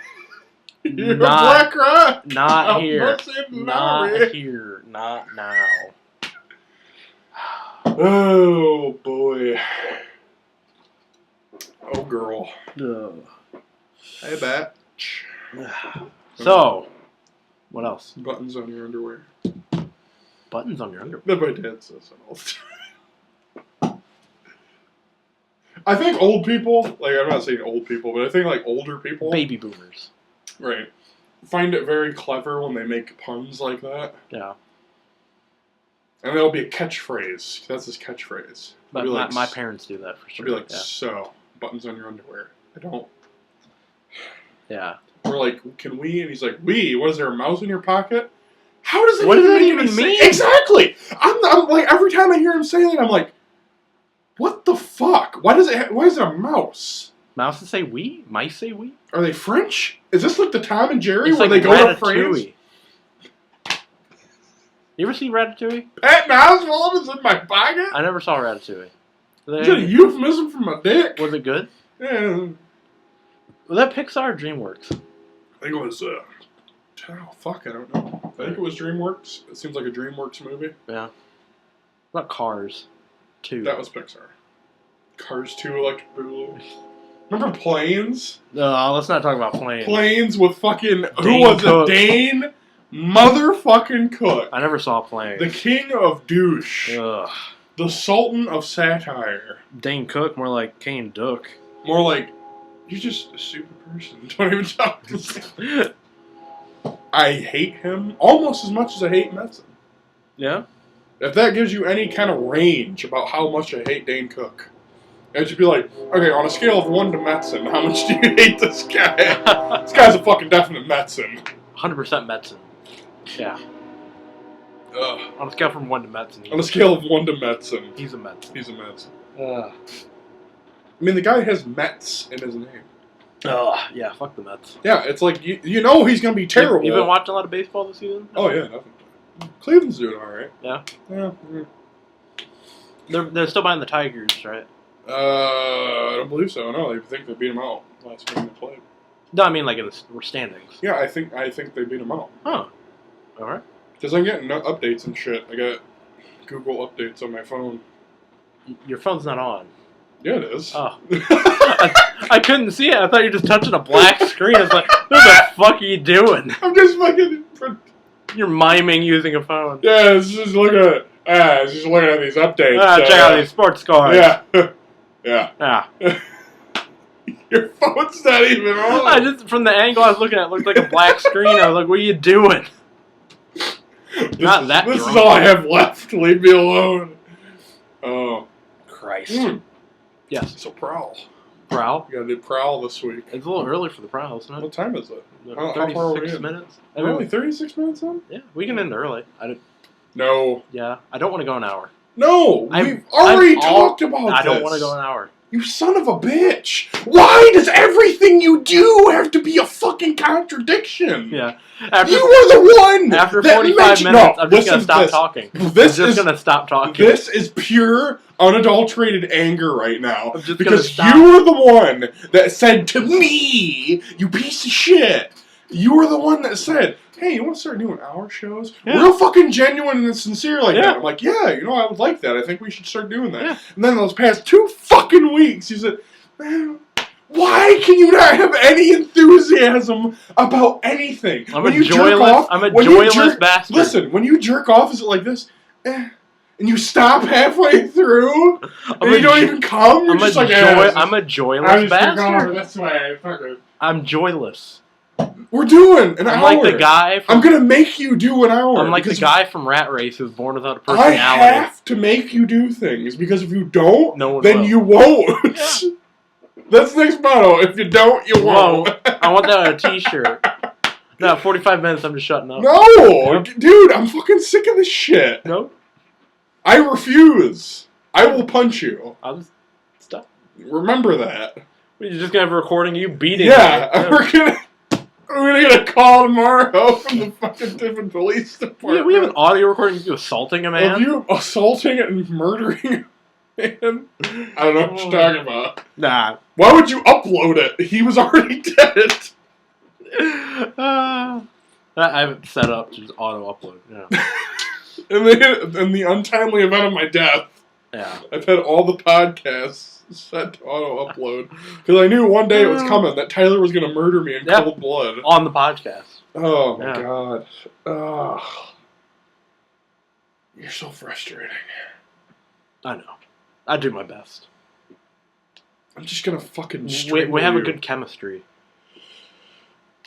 S2: You're Black Rock.
S1: Not here. Not here. Not now.
S2: Oh, boy. Oh, girl.
S1: Ugh.
S2: Hey, bat.
S1: So, what else?
S2: Buttons on your underwear.
S1: Buttons on your underwear?
S2: That my dad says that all the time. I think old people, like, I'm not saying old people, but I think, like, older people.
S1: Baby boomers.
S2: Right. Find it very clever when they make puns like that.
S1: Yeah.
S2: And there'll be a catchphrase. That's his catchphrase.
S1: But
S2: like,
S1: my parents do that for sure.
S2: It'll be like, so, buttons on your underwear. I don't.
S1: Yeah.
S2: We're like, can we? And he's like, we? What, is there a mouse in your pocket? How does that
S1: what
S2: even
S1: does that
S2: make
S1: even
S2: any
S1: mean?
S2: sense? Exactly! I'm like, every time I hear him say that, I'm like, what the fuck? Why is it a mouse?
S1: Mouses say we? Mice say we?
S2: Are they French? Is this like the Tom and Jerry
S1: it's
S2: where
S1: like
S2: they go to France?
S1: You ever see Ratatouille?
S2: Patton Oswalt is in my pocket?
S1: I never saw Ratatouille.
S2: Is that a euphemism for my dick?
S1: Was it good?
S2: Yeah.
S1: Was that Pixar or DreamWorks?
S2: I think it was, oh, fuck, I don't know. I think it was DreamWorks. It seems like a DreamWorks movie.
S1: Yeah. What about Cars? 2.
S2: That was Pixar. Cars 2 Electric Boogaloo. Remember Planes?
S1: No, let's not talk about Planes.
S2: Planes with fucking... Who
S1: Dane
S2: was
S1: Cook.
S2: it? Dane motherfucking Cook.
S1: I never saw Planes.
S2: The king of douche.
S1: Ugh.
S2: The sultan of satire.
S1: Dane Cook, more like Kane Duck.
S2: More like, you're just a stupid person. Don't even talk to me. I hate him almost as much as I hate Metzen.
S1: Yeah?
S2: If that gives you any kind of range about how much I hate Dane Cook, it should be like, okay, on a scale of 1 to Metzen, how much do you hate this guy? This guy's a fucking definite Metzen.
S1: 100% Metzen. Yeah.
S2: Ugh.
S1: On a scale from 1 to Metzen.
S2: On a scale of 1 to Metzen.
S1: He's a Metzen.
S2: He's a Metzen.
S1: Ugh.
S2: I mean, the guy has Mets in his name.
S1: Ugh. Yeah, fuck the Mets.
S2: Yeah, it's like, you know he's going to be terrible.
S1: You been watching a lot of baseball this season?
S2: Oh, yeah, definitely. Cleveland's doing alright.
S1: Yeah?
S2: Yeah.
S1: They're still behind the Tigers, right?
S2: I don't believe so. No, I think they beat him out last game they played.
S1: No, I mean like in the standings.
S2: Yeah, I think they beat him out.
S1: Huh. Alright.
S2: Because I'm getting updates and shit. I got Google updates on my phone.
S1: Your phone's not on.
S2: Yeah, it is.
S1: Oh. I couldn't see it. I thought you were just touching a black screen. I was like, what the fuck are you doing?
S2: I'm just fucking...
S1: You're miming using a phone.
S2: Yeah, it's just looking at... it's just looking at these updates.
S1: Check out these sports scores.
S2: Yeah. Yeah.
S1: Yeah.
S2: Your phone's not even on.
S1: I just, from the angle I was looking at, it looked like a black screen. I was like, what are you doing? Not that
S2: This
S1: drunk.
S2: is all I have left. Leave me alone. Oh.
S1: Christ. Yes.
S2: So Prowl.
S1: Prowl?
S2: You gotta do Prowl this week.
S1: It's a little early for the Prowl, isn't it?
S2: What time is it? How far are we
S1: 36
S2: in?
S1: minutes.
S2: We're only 36 minutes in?
S1: Yeah, we can end early.
S2: No.
S1: Yeah, I don't want to go an hour.
S2: No! We've already talked about this.
S1: I don't want to go an hour.
S2: You son of a bitch! Why does everything you do have to be a fucking contradiction?
S1: Yeah.
S2: You were the one!
S1: After
S2: that
S1: 45
S2: mentioned-
S1: minutes,
S2: No,
S1: I'm just going to stop
S2: this.
S1: talking.
S2: This
S1: I'm
S2: is
S1: just going to stop talking.
S2: This is pure, unadulterated anger right now.
S1: I'm just
S2: Because
S1: gonna stop.
S2: you were the one that said to me, you piece of shit, you were the one that said, hey, you want to start doing hour shows?
S1: Yeah.
S2: Real fucking genuine and sincere like
S1: Yeah.
S2: that. I'm like, yeah, I would like that. I think we should start doing that.
S1: Yeah.
S2: And then those past 2 fucking weeks, you said, man, why can you not have any enthusiasm about anything?
S1: I'm
S2: when
S1: a
S2: you jerk
S1: joyless,
S2: off,
S1: I'm a
S2: when you
S1: joyless bastard.
S2: Listen, when you jerk off, is it like this? And you stop halfway through, and you don't even come? You're just like,
S1: I'm a joyless bastard.
S2: This way.
S1: I'm joyless.
S2: We're doing an
S1: I'm
S2: hour.
S1: like the guy from,
S2: I'm going to make you do an hour.
S1: I'm like the
S2: because
S1: guy from Rat Race who's born without a
S2: I
S1: personality.
S2: have to make you do things, because if you don't,
S1: No one
S2: then
S1: will.
S2: you won't.
S1: Yeah.
S2: That's the next motto. If you don't, you won't.
S1: I want that on a t-shirt. No, 45 minutes, I'm just shutting up.
S2: No! Dude, I'm fucking sick of this shit.
S1: Nope.
S2: I refuse. I will punch you.
S1: I'll just stop.
S2: Remember that.
S1: You're just going to have a recording of you beating
S2: Yeah,
S1: me.
S2: we're gonna get a call tomorrow from the fucking different police department.
S1: Yeah, we have an audio recording of you assaulting a man.
S2: Of you assaulting and murdering a man. I don't know what you're talking about.
S1: Nah.
S2: Why would you upload it? He was already dead.
S1: I have it set up to just auto upload. Yeah.
S2: In the untimely event of my death,
S1: Yeah.
S2: I've had all the podcasts set to auto upload because I knew one day it was coming that Tyler was going to murder me in cold blood
S1: On the podcast.
S2: Oh my
S1: Yeah.
S2: god! Ugh. You're so frustrating.
S1: I know. I do my best.
S2: I'm just gonna fucking.
S1: We have a good chemistry.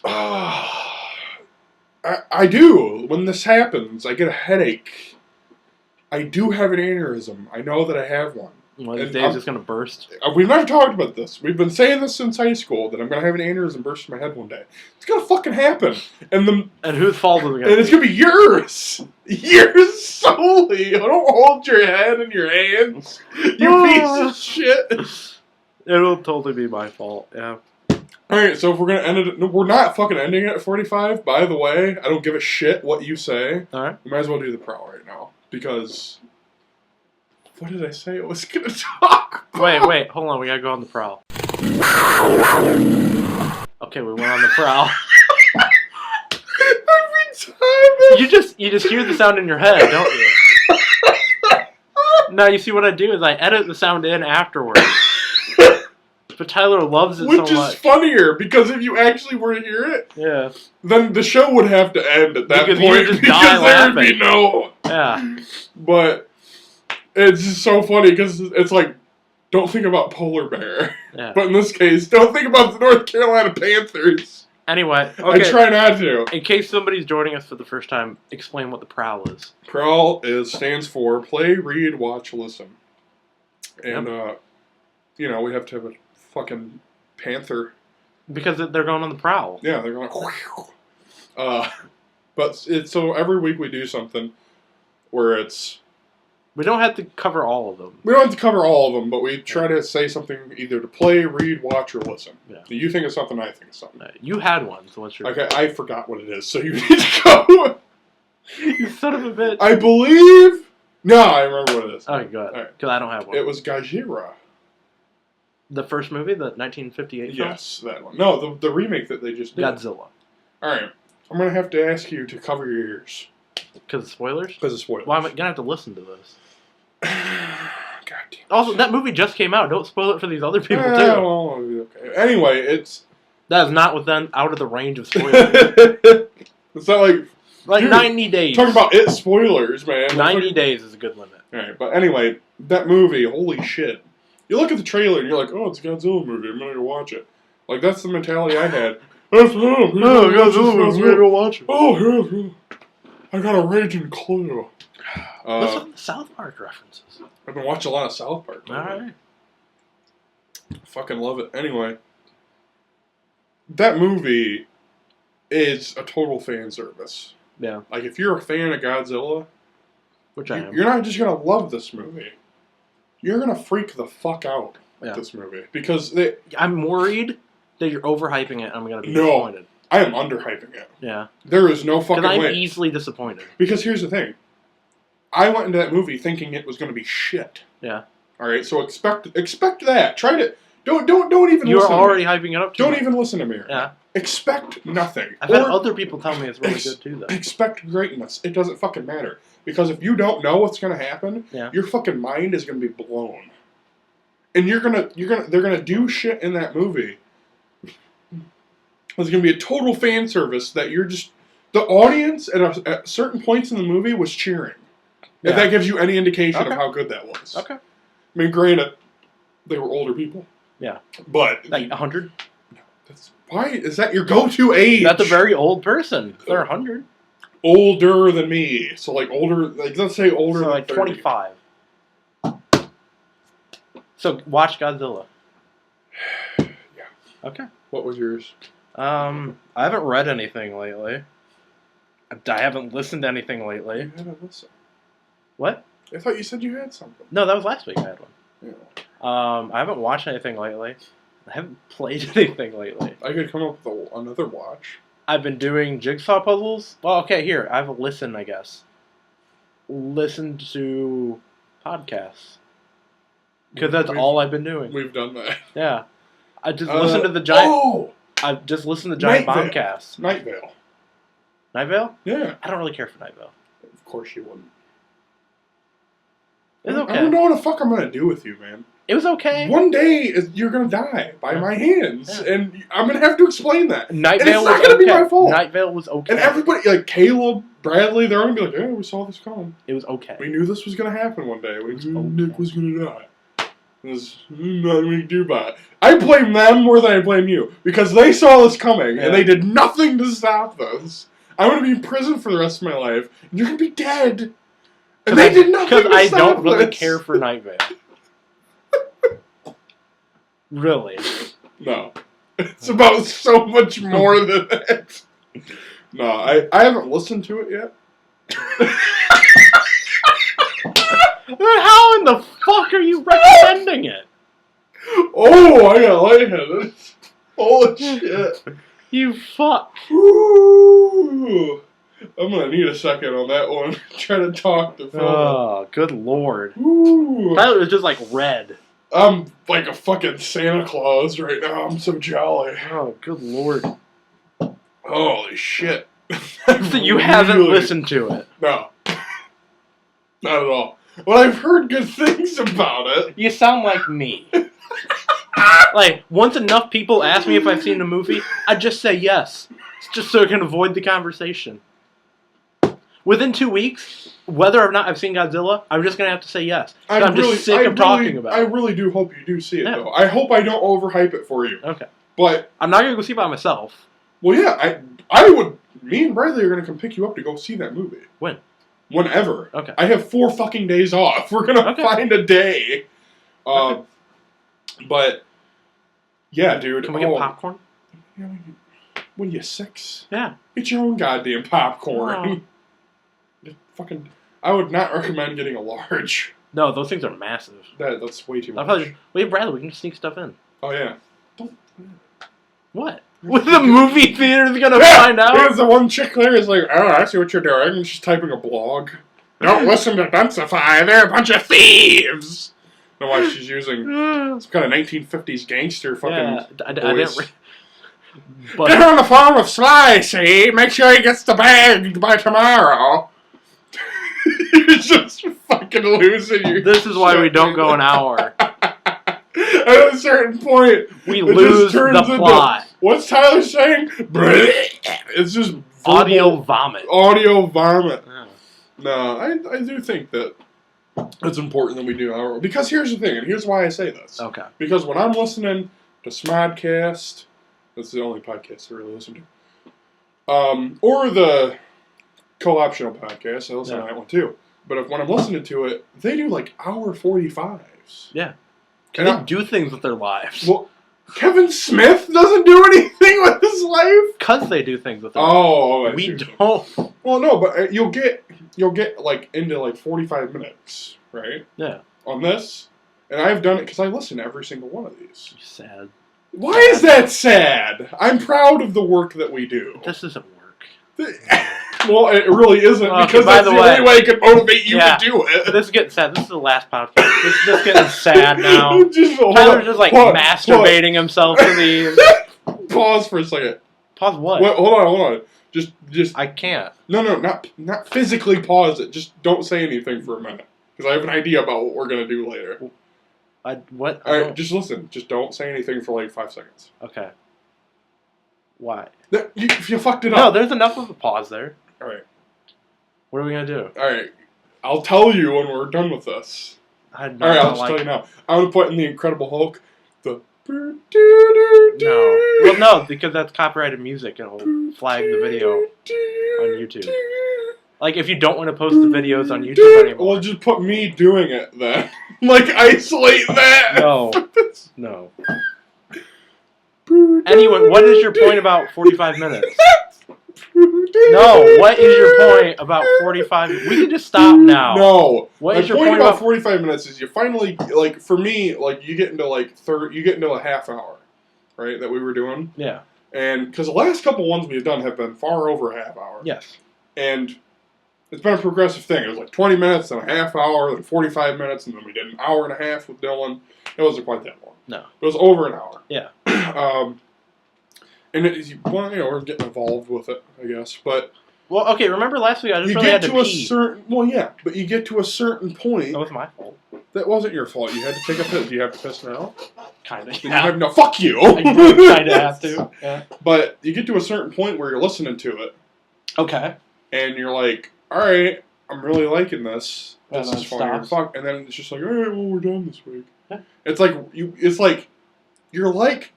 S2: I do. When this happens, I get a headache. I do have an aneurysm. I know that I have one.
S1: One of these
S2: And
S1: days it's going to burst.
S2: We've never talked about this. We've been saying this since high school, that I'm going to have an aneurysm burst in my head one day. It's going to fucking happen. And
S1: whose fault is it going to be?
S2: And it's going to be yours. Yours solely. Don't hold your head in your hands. You piece of shit.
S1: It'll totally be my fault, yeah.
S2: Alright, so if we're going to end it... No, we're not fucking ending it at 45, by the way. I don't give a shit what you say.
S1: Alright.
S2: We might as well do the prowl right now. Because... What did I say I was going to talk about?
S1: Wait, hold on. We got to go on the prowl. Okay, we went on the prowl.
S2: Every time...
S1: You just hear the sound in your head, don't you? No, you see what I do is I edit the sound in afterwards. But Tyler loves it so much.
S2: Which is funnier, because if you actually were to hear it,
S1: Yeah.
S2: then the show would have to end at that
S1: Because you
S2: point,
S1: just
S2: because
S1: die
S2: there would
S1: laughing.
S2: be no...
S1: Yeah.
S2: But it's just so funny, because it's like, don't think about polar bear.
S1: Yeah.
S2: But in this case, don't think about the North Carolina Panthers.
S1: Anyway, okay.
S2: I try not to.
S1: In case somebody's joining us for the first time, explain what the prowl is.
S2: Prowl stands for play, read, watch, listen. And, you know, we have to have a fucking panther.
S1: Because they're going on the prowl.
S2: Yeah, they're going... but it's so every week we do something where it's...
S1: We don't have to cover all of them.
S2: We don't have to cover all of them, but we try to say something either to play, read, watch, or listen.
S1: Yeah.
S2: Do you think of something, I think of something.
S1: You had one, so what's your...
S2: Okay, I forgot what it is, so you need to go.
S1: You son of a bitch.
S2: I believe... No, I remember what it is.
S1: Okay, go ahead. Because I don't have one.
S2: It was Gajira.
S1: The first movie, the 1958 film?
S2: Yes, that one. No, the remake that they just did.
S1: Godzilla.
S2: Alright, I'm going to have to ask you to cover your ears.
S1: Because of spoilers?
S2: Because of spoilers.
S1: Well, I'm going to have to listen to this.
S2: God damn.
S1: Also, that movie just came out. Don't spoil it for these other people, too.
S2: Well, okay. Anyway, it's...
S1: That is not within out of the range of spoilers.
S2: It's not like...
S1: Like,
S2: Dude,
S1: 90 days.
S2: Talking about it spoilers, man.
S1: 90 days is a good limit.
S2: Alright, but anyway, that movie, holy shit. You look at the trailer and you're like, oh, it's a Godzilla movie, I'm gonna go watch it. Like, that's the mentality I had.
S1: Godzilla movie, we're gonna go watch it.
S2: Oh, yeah. I got a raging clue.
S1: Listen to South Park references.
S2: I've been watching a lot of South Park.
S1: Alright.
S2: Fucking love it. Anyway, that movie is a total fan service.
S1: Yeah.
S2: Like, if you're a fan of Godzilla,
S1: Which I am.
S2: you're not just gonna love this movie. You're gonna freak the fuck out with this movie. Because
S1: I'm worried that you're overhyping it and I'm gonna be disappointed.
S2: I am underhyping it.
S1: Yeah.
S2: There is no fucking way.
S1: Because I'm easily disappointed.
S2: Because here's the thing. I went into that movie thinking it was gonna be shit.
S1: Yeah.
S2: Alright, so expect that. Try to... Don't even
S1: You're
S2: listen to me.
S1: already hyping it up too
S2: Don't
S1: much.
S2: even listen to me.
S1: Yeah.
S2: Expect nothing.
S1: I've had other people tell me it's really good too, though.
S2: Expect greatness. It doesn't fucking matter. Because if you don't know what's gonna happen, your fucking mind is gonna be blown. And they're gonna do shit in that movie. There's gonna be a total fan service that you're just... The audience at certain points in the movie was cheering.
S1: Yeah.
S2: If that gives you any indication of how good that was.
S1: Okay.
S2: I mean, granted, they were older people.
S1: Yeah.
S2: But...
S1: Like 100?
S2: Why is that your go-to age?
S1: That's a very old person. They're 100.
S2: Older than me. So, like, older... Like, let's say older
S1: So,
S2: than
S1: like,
S2: 30.
S1: 25. So, watch Godzilla.
S2: Yeah.
S1: Okay.
S2: What was yours?
S1: I haven't read anything lately. I haven't listened to anything lately.
S2: You haven't listened.
S1: What?
S2: I thought you said you had something.
S1: No, that was last week I had one.
S2: Yeah.
S1: I haven't watched anything lately. I haven't played anything lately.
S2: I could come up with another watch.
S1: I've been doing jigsaw puzzles. Well, okay, here. I have a listen, I guess. Listen to podcasts. Because that's all I've been doing.
S2: We've done that.
S1: Yeah. I just listened to the giant...
S2: Oh!
S1: I just listened to Giant
S2: Night Vale.
S1: Bombcast.
S2: Night Vale.
S1: Night Vale?
S2: Yeah.
S1: I don't really care for Night Vale.
S2: Of course you wouldn't.
S1: It's okay.
S2: I don't know what the fuck I'm gonna do with you, man.
S1: It was okay.
S2: One day you're gonna die by my hands, and I'm gonna have to explain that.
S1: Night
S2: and
S1: Vale
S2: it's not
S1: was
S2: gonna
S1: okay.
S2: be my fault.
S1: Night Vale was okay.
S2: And everybody, like Caleb, Bradley, they're gonna be like, "Yeah, we saw this coming.
S1: It was okay.
S2: We knew this was gonna happen one day. We knew Nick was gonna die. There's nothing we can do about it." I blame them more than I blame you because they saw this coming and they did nothing to stop this. I'm gonna be in prison for the rest of my life, and you're gonna be dead. And they did nothing to stop
S1: Because I don't really
S2: this.
S1: care for Night Vale. Really?
S2: No. It's about so much more than that. No, I haven't listened to it yet.
S1: How in the fuck are you recommending it?
S2: Oh, I got lightheaded. Holy shit.
S1: You fuck.
S2: Ooh. I'm gonna need a second on that one. Try to talk to Phil.
S1: Oh, good lord.
S2: Ooh.
S1: Tyler was just like red.
S2: I'm like a fucking Santa Claus right now. I'm so jolly.
S1: Oh, good lord.
S2: Holy shit.
S1: So you haven't listened to it?
S2: No. Not at all. But I've heard good things about it.
S1: You sound like me. Like, once enough people ask me if I've seen a movie, I just say yes. Just so I can avoid the conversation. Within 2 weeks, whether or not I've seen Godzilla, I'm just going to have to say yes. I'm just sick of talking about it.
S2: I really do hope you do see it, though. I hope I don't overhype it for you.
S1: Okay.
S2: But
S1: I'm not going to go see it by myself.
S2: Well, yeah, I would... Me and Bradley are going to come pick you up to go see that movie.
S1: When?
S2: Whenever.
S1: Okay.
S2: I have 4 fucking days off. We're going to find a day.
S1: Okay.
S2: But, yeah, dude.
S1: Can we get popcorn?
S2: What are you, 6?
S1: Yeah.
S2: Get your own goddamn popcorn. Fucking... I would not recommend getting a large.
S1: No, those things are massive.
S2: That's way too much.
S1: Wait, Bradley, we can just sneak stuff in.
S2: Oh, yeah.
S1: What? What the movie theater is gonna find out?
S2: There's the one chick there is like, oh, I see what you're doing. And she's typing a blog. Don't listen to Duncify. They're a bunch of thieves. I don't know why she's using some kind of 1950s gangster fucking voice. But get on the phone with Sly, see? Make sure he gets the bag by tomorrow. You're just fucking losing your
S1: This is why we don't go an hour.
S2: At a certain point,
S1: we lose the plot.
S2: What's Tyler saying? It's just
S1: audio vomit.
S2: Audio vomit.
S1: Yeah.
S2: No, I do think that it's important that we do our... Because here's the thing, and here's why I say this.
S1: Okay.
S2: Because when I'm listening to Smodcast, that's the only podcast I really listen to, or the Co-optional podcast, I listen to that one too. But when I'm listening to it, they do like hour 45s.
S1: Yeah. Can they do things with their lives?
S2: Well, Kevin Smith doesn't do anything with his life.
S1: Because they do things with their lives. We don't.
S2: Well, no, but you'll get like into like 45 minutes, right?
S1: Yeah.
S2: On this, and I've done it because I listen to every single one of these.
S1: You're sad.
S2: Why is that sad? I'm proud of the work that we do.
S1: This doesn't work.
S2: Well, it really isn't, because that's the only way it can motivate you to do it.
S1: This is getting sad. This is the last podcast. This is getting sad now. Tyler's just like masturbating himself to these.
S2: Pause for a second.
S1: Pause what?
S2: Wait, hold on. Just.
S1: I can't.
S2: No, not physically pause it. Just don't say anything for a minute, because I have an idea about what we're gonna do later.
S1: What?
S2: Alright, just listen. Just don't say anything for like 5 seconds.
S1: Okay. Why?
S2: You fucked it up.
S1: No, there's enough of a pause there.
S2: Alright.
S1: What are we gonna do?
S2: Alright. I'll tell you when we're done with this. Alright, I'll just tell you now. I'm gonna put in the Incredible Hulk the...
S1: No. Well, no, because that's copyrighted music and it'll flag the video on YouTube. Like, if you don't want to post the videos on YouTube anymore.
S2: Well, just put me doing it then. Like, isolate that.
S1: No. No. Anyway, what is your point about 45 minutes? No, what is your point about 45 minutes? We can just stop now.
S2: No.
S1: What is your
S2: point about 45 minutes is you finally, like, for me, like, you get into, like, you get into a half hour, right, that we were doing.
S1: Yeah.
S2: And, because the last couple ones we've done have been far over a half hour.
S1: Yes.
S2: And it's been a progressive thing. It was like 20 minutes, then a half hour, then 45 minutes, and then we did an hour and a half with Dylan. It wasn't quite that long.
S1: No.
S2: It was over an hour.
S1: Yeah.
S2: And we're getting involved with it, I guess. But
S1: well, okay. Remember last week I just really had to pee.
S2: Well, yeah, but you get to a certain point.
S1: That was my fault.
S2: That wasn't your fault. You had to take a piss. Do you have to piss now?
S1: Kind of.
S2: Yeah. No, fuck you.
S1: I kind of have to. Yeah.
S2: But you get to a certain point where you're listening to it.
S1: Okay. And
S2: you're like, all right, I'm really liking this.
S1: This
S2: is fun. And then it's just like, all right, well, we're done this week. Yeah. It's like you're like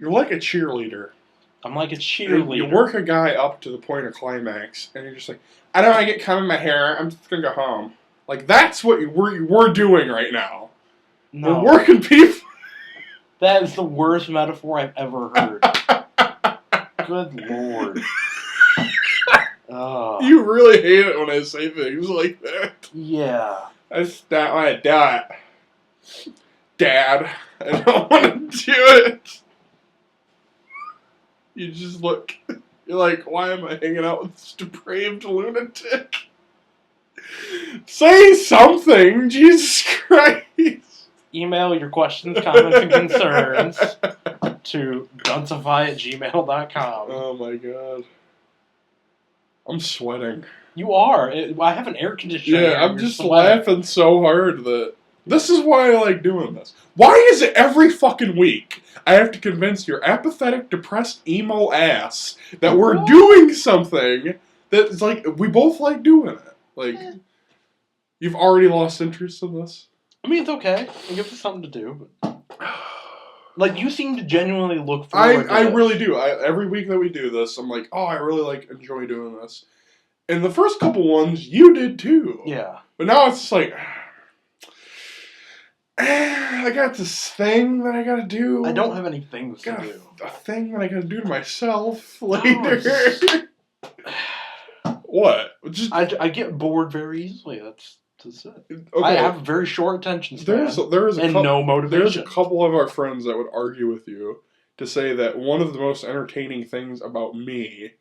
S2: a cheerleader.
S1: I'm like a cheerleader.
S2: You work a guy up to the point of climax, and you're just like, I don't want to get cum in my hair. I'm just gonna go home. Like, that's what we're doing right now.
S1: No.
S2: We're working people.
S1: That is the worst metaphor I've ever heard. Good Lord. Oh.
S2: You really hate it when I say things like that.
S1: Yeah.
S2: That's not what I do. Dad, I don't want to do it. You just look, you're like, why am I hanging out with this depraved lunatic? Say something, Jesus Christ.
S1: Email your questions, comments, and concerns to duncify@gmail.com.
S2: Oh my God. I'm sweating.
S1: You are. I have an air conditioner.
S2: Yeah, I'm just laughing so hard that this is why I like doing this. Why is it every fucking week I have to convince your apathetic, depressed, emo ass that we're doing something that's like we both like doing it? Like, you've already lost interest in this?
S1: I mean, it's okay. It gives us something to do. But... Like, you seem to genuinely look forward to
S2: I
S1: this.
S2: really do. Every week that we do this, I'm like, oh, I really like enjoy doing this. And the first couple ones, you did too.
S1: Yeah.
S2: But now it's just like, I got this thing that I gotta do.
S1: I don't have any things to do.
S2: A thing that I gotta do to myself later. What?
S1: I get bored very easily. That's it.
S2: Okay.
S1: I have a very short attention span. No motivation.
S2: There's a couple of our friends that would argue with you to say that one of the most entertaining things about me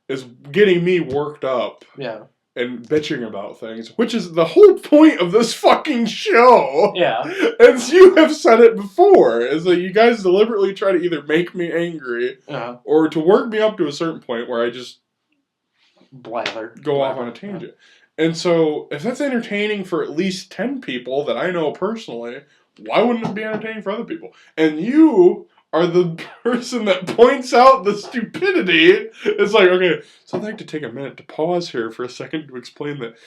S2: is getting me worked up and bitching about things, which is the whole point of this fucking show.
S1: Yeah.
S2: As you have said it before, is that you guys deliberately try to either make me angry or to work me up to a certain point where I just go off on a tangent. And so, if that's entertaining for at least 10 people that I know personally, why wouldn't it be entertaining for other people? And you are the person that points out the stupidity. It's like, okay, so I'd like to take a minute to pause here for a second to explain that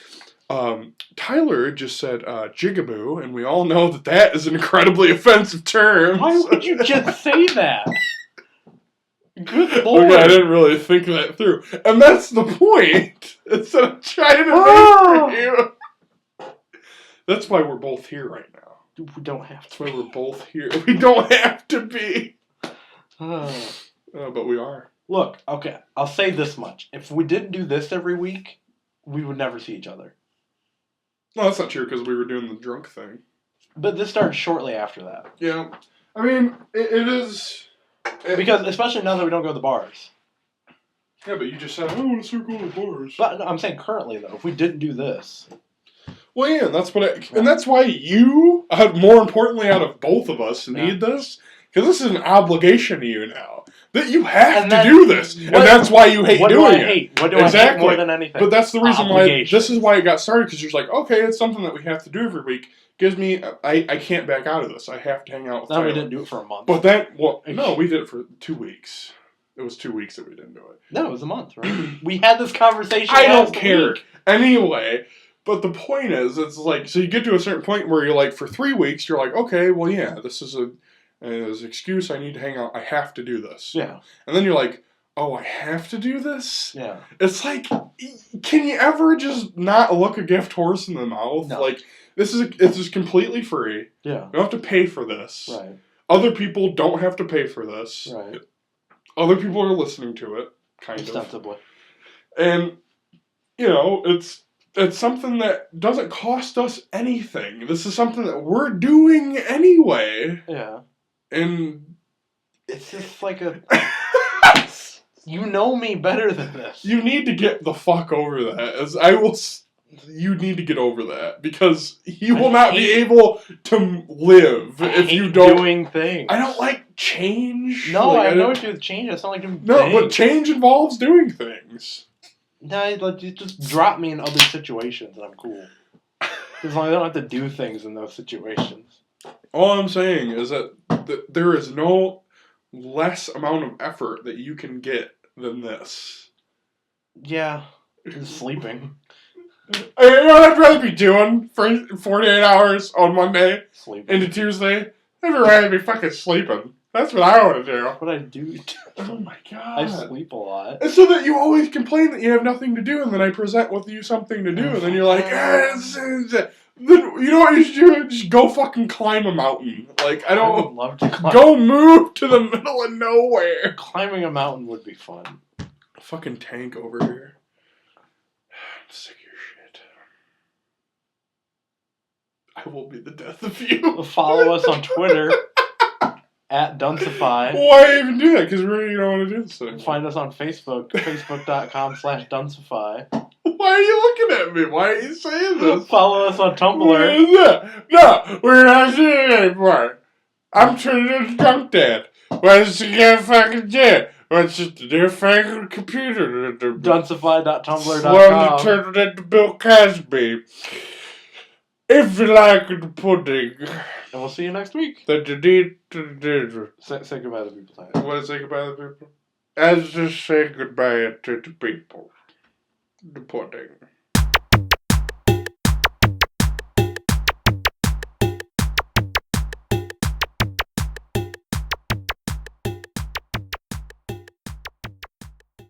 S2: Tyler just said jigaboo, and we all know that that is an incredibly offensive term.
S1: Why would you just say that? Good lord.
S2: Okay, I didn't really think that through. And that's the point. Instead of trying to make for you. That's why we're both here right now.
S1: We don't have to.
S2: That's why we're both here. We don't have to be. But we are.
S1: Look, okay, I'll say this much. If we didn't do this every week, we would never see each other.
S2: No, that's not true because we were doing the drunk thing.
S1: But this started shortly after that.
S2: Yeah. I mean, it is...
S1: Because, especially now that we don't go to the bars.
S2: Yeah, but you just said, I don't want to start going to bars.
S1: But I'm saying currently, though, if we didn't do this...
S2: Well, yeah, that's what and that's why you, more importantly out of both of us, need this. Because this is an obligation to you now. That you have to do this. And that's why you hate doing it.
S1: What do I hate more than anything?
S2: But that's the reason why, this is why it got started, because you're like, okay, it's something that we have to do every week. Gives me, I can't back out of this. I have to hang out with Tyler.
S1: No, we didn't do it for a month.
S2: But that, no, we did it for 2 weeks. It was 2 weeks that we didn't do it.
S1: No, it was a month, right? We had this conversation
S2: I don't care. Anyway, but the point is, it's like, so you get to a certain point where you're like, for 3 weeks, you're like, okay, well, yeah, this is an excuse. I need to hang out. I have to do this.
S1: Yeah.
S2: And then you're like, oh, I have to do this?
S1: Yeah.
S2: It's like, can you ever just not look a gift horse in the mouth?
S1: No.
S2: Like, this is completely free.
S1: Yeah.
S2: You don't have to pay for this.
S1: Right.
S2: Other people don't have to pay for this.
S1: Right.
S2: Other people are listening to it, kind of.
S1: Ostensibly.
S2: And, you know, it's something that doesn't cost us anything. This is something that we're doing anyway.
S1: Yeah.
S2: And
S1: it's just like a... You know me better than this.
S2: You need to get the fuck over that. You need to get over that, because you will not be able to live if you don't
S1: doing things.
S2: I don't like change.
S1: No, I know what you change. It's not like doing
S2: No,
S1: things.
S2: but change involves doing things.
S1: No, like, you just drop me in other situations and I'm cool. As long as I don't have to do things in those situations.
S2: All I'm saying is that there is no less amount of effort that you can get than this.
S1: Yeah, sleeping.
S2: You know what I'd rather be doing for 48 hours on Monday into Tuesday? I'd rather be fucking sleeping. That's what I want to do.
S1: That's what I do.
S2: Oh my god.
S1: I sleep a lot.
S2: And so that you always complain that you have nothing to do, and then I present with you something to do, and then you're like, you know what you should do? Just go fucking climb a mountain. Like, I would
S1: love to climb.
S2: Go move to the middle of nowhere.
S1: Climbing a mountain would be fun.
S2: Fucking tank over here. I'm sick of your shit. I will be the death of you.
S1: Follow us on Twitter at duncify.
S2: Why even do that? Because we really don't want to do this anymore.
S1: Find us on Facebook, facebook.com/duncify.
S2: Why are you looking at me? Why are you saying this?
S1: Follow us on Tumblr.
S2: What is that? No, we're not doing it anymore. I'm turning into drunk dad. Why does she get fucking dead? It's just a newfangled computer.
S1: Duncify.tumblr.com.
S2: Slowly turned it into Bill Cosby. If you like the pudding.
S1: And we'll see you next week.
S2: That you need to do.
S1: Say goodbye to the people.
S2: I want to say goodbye to the people. As just say goodbye to the people. The pudding.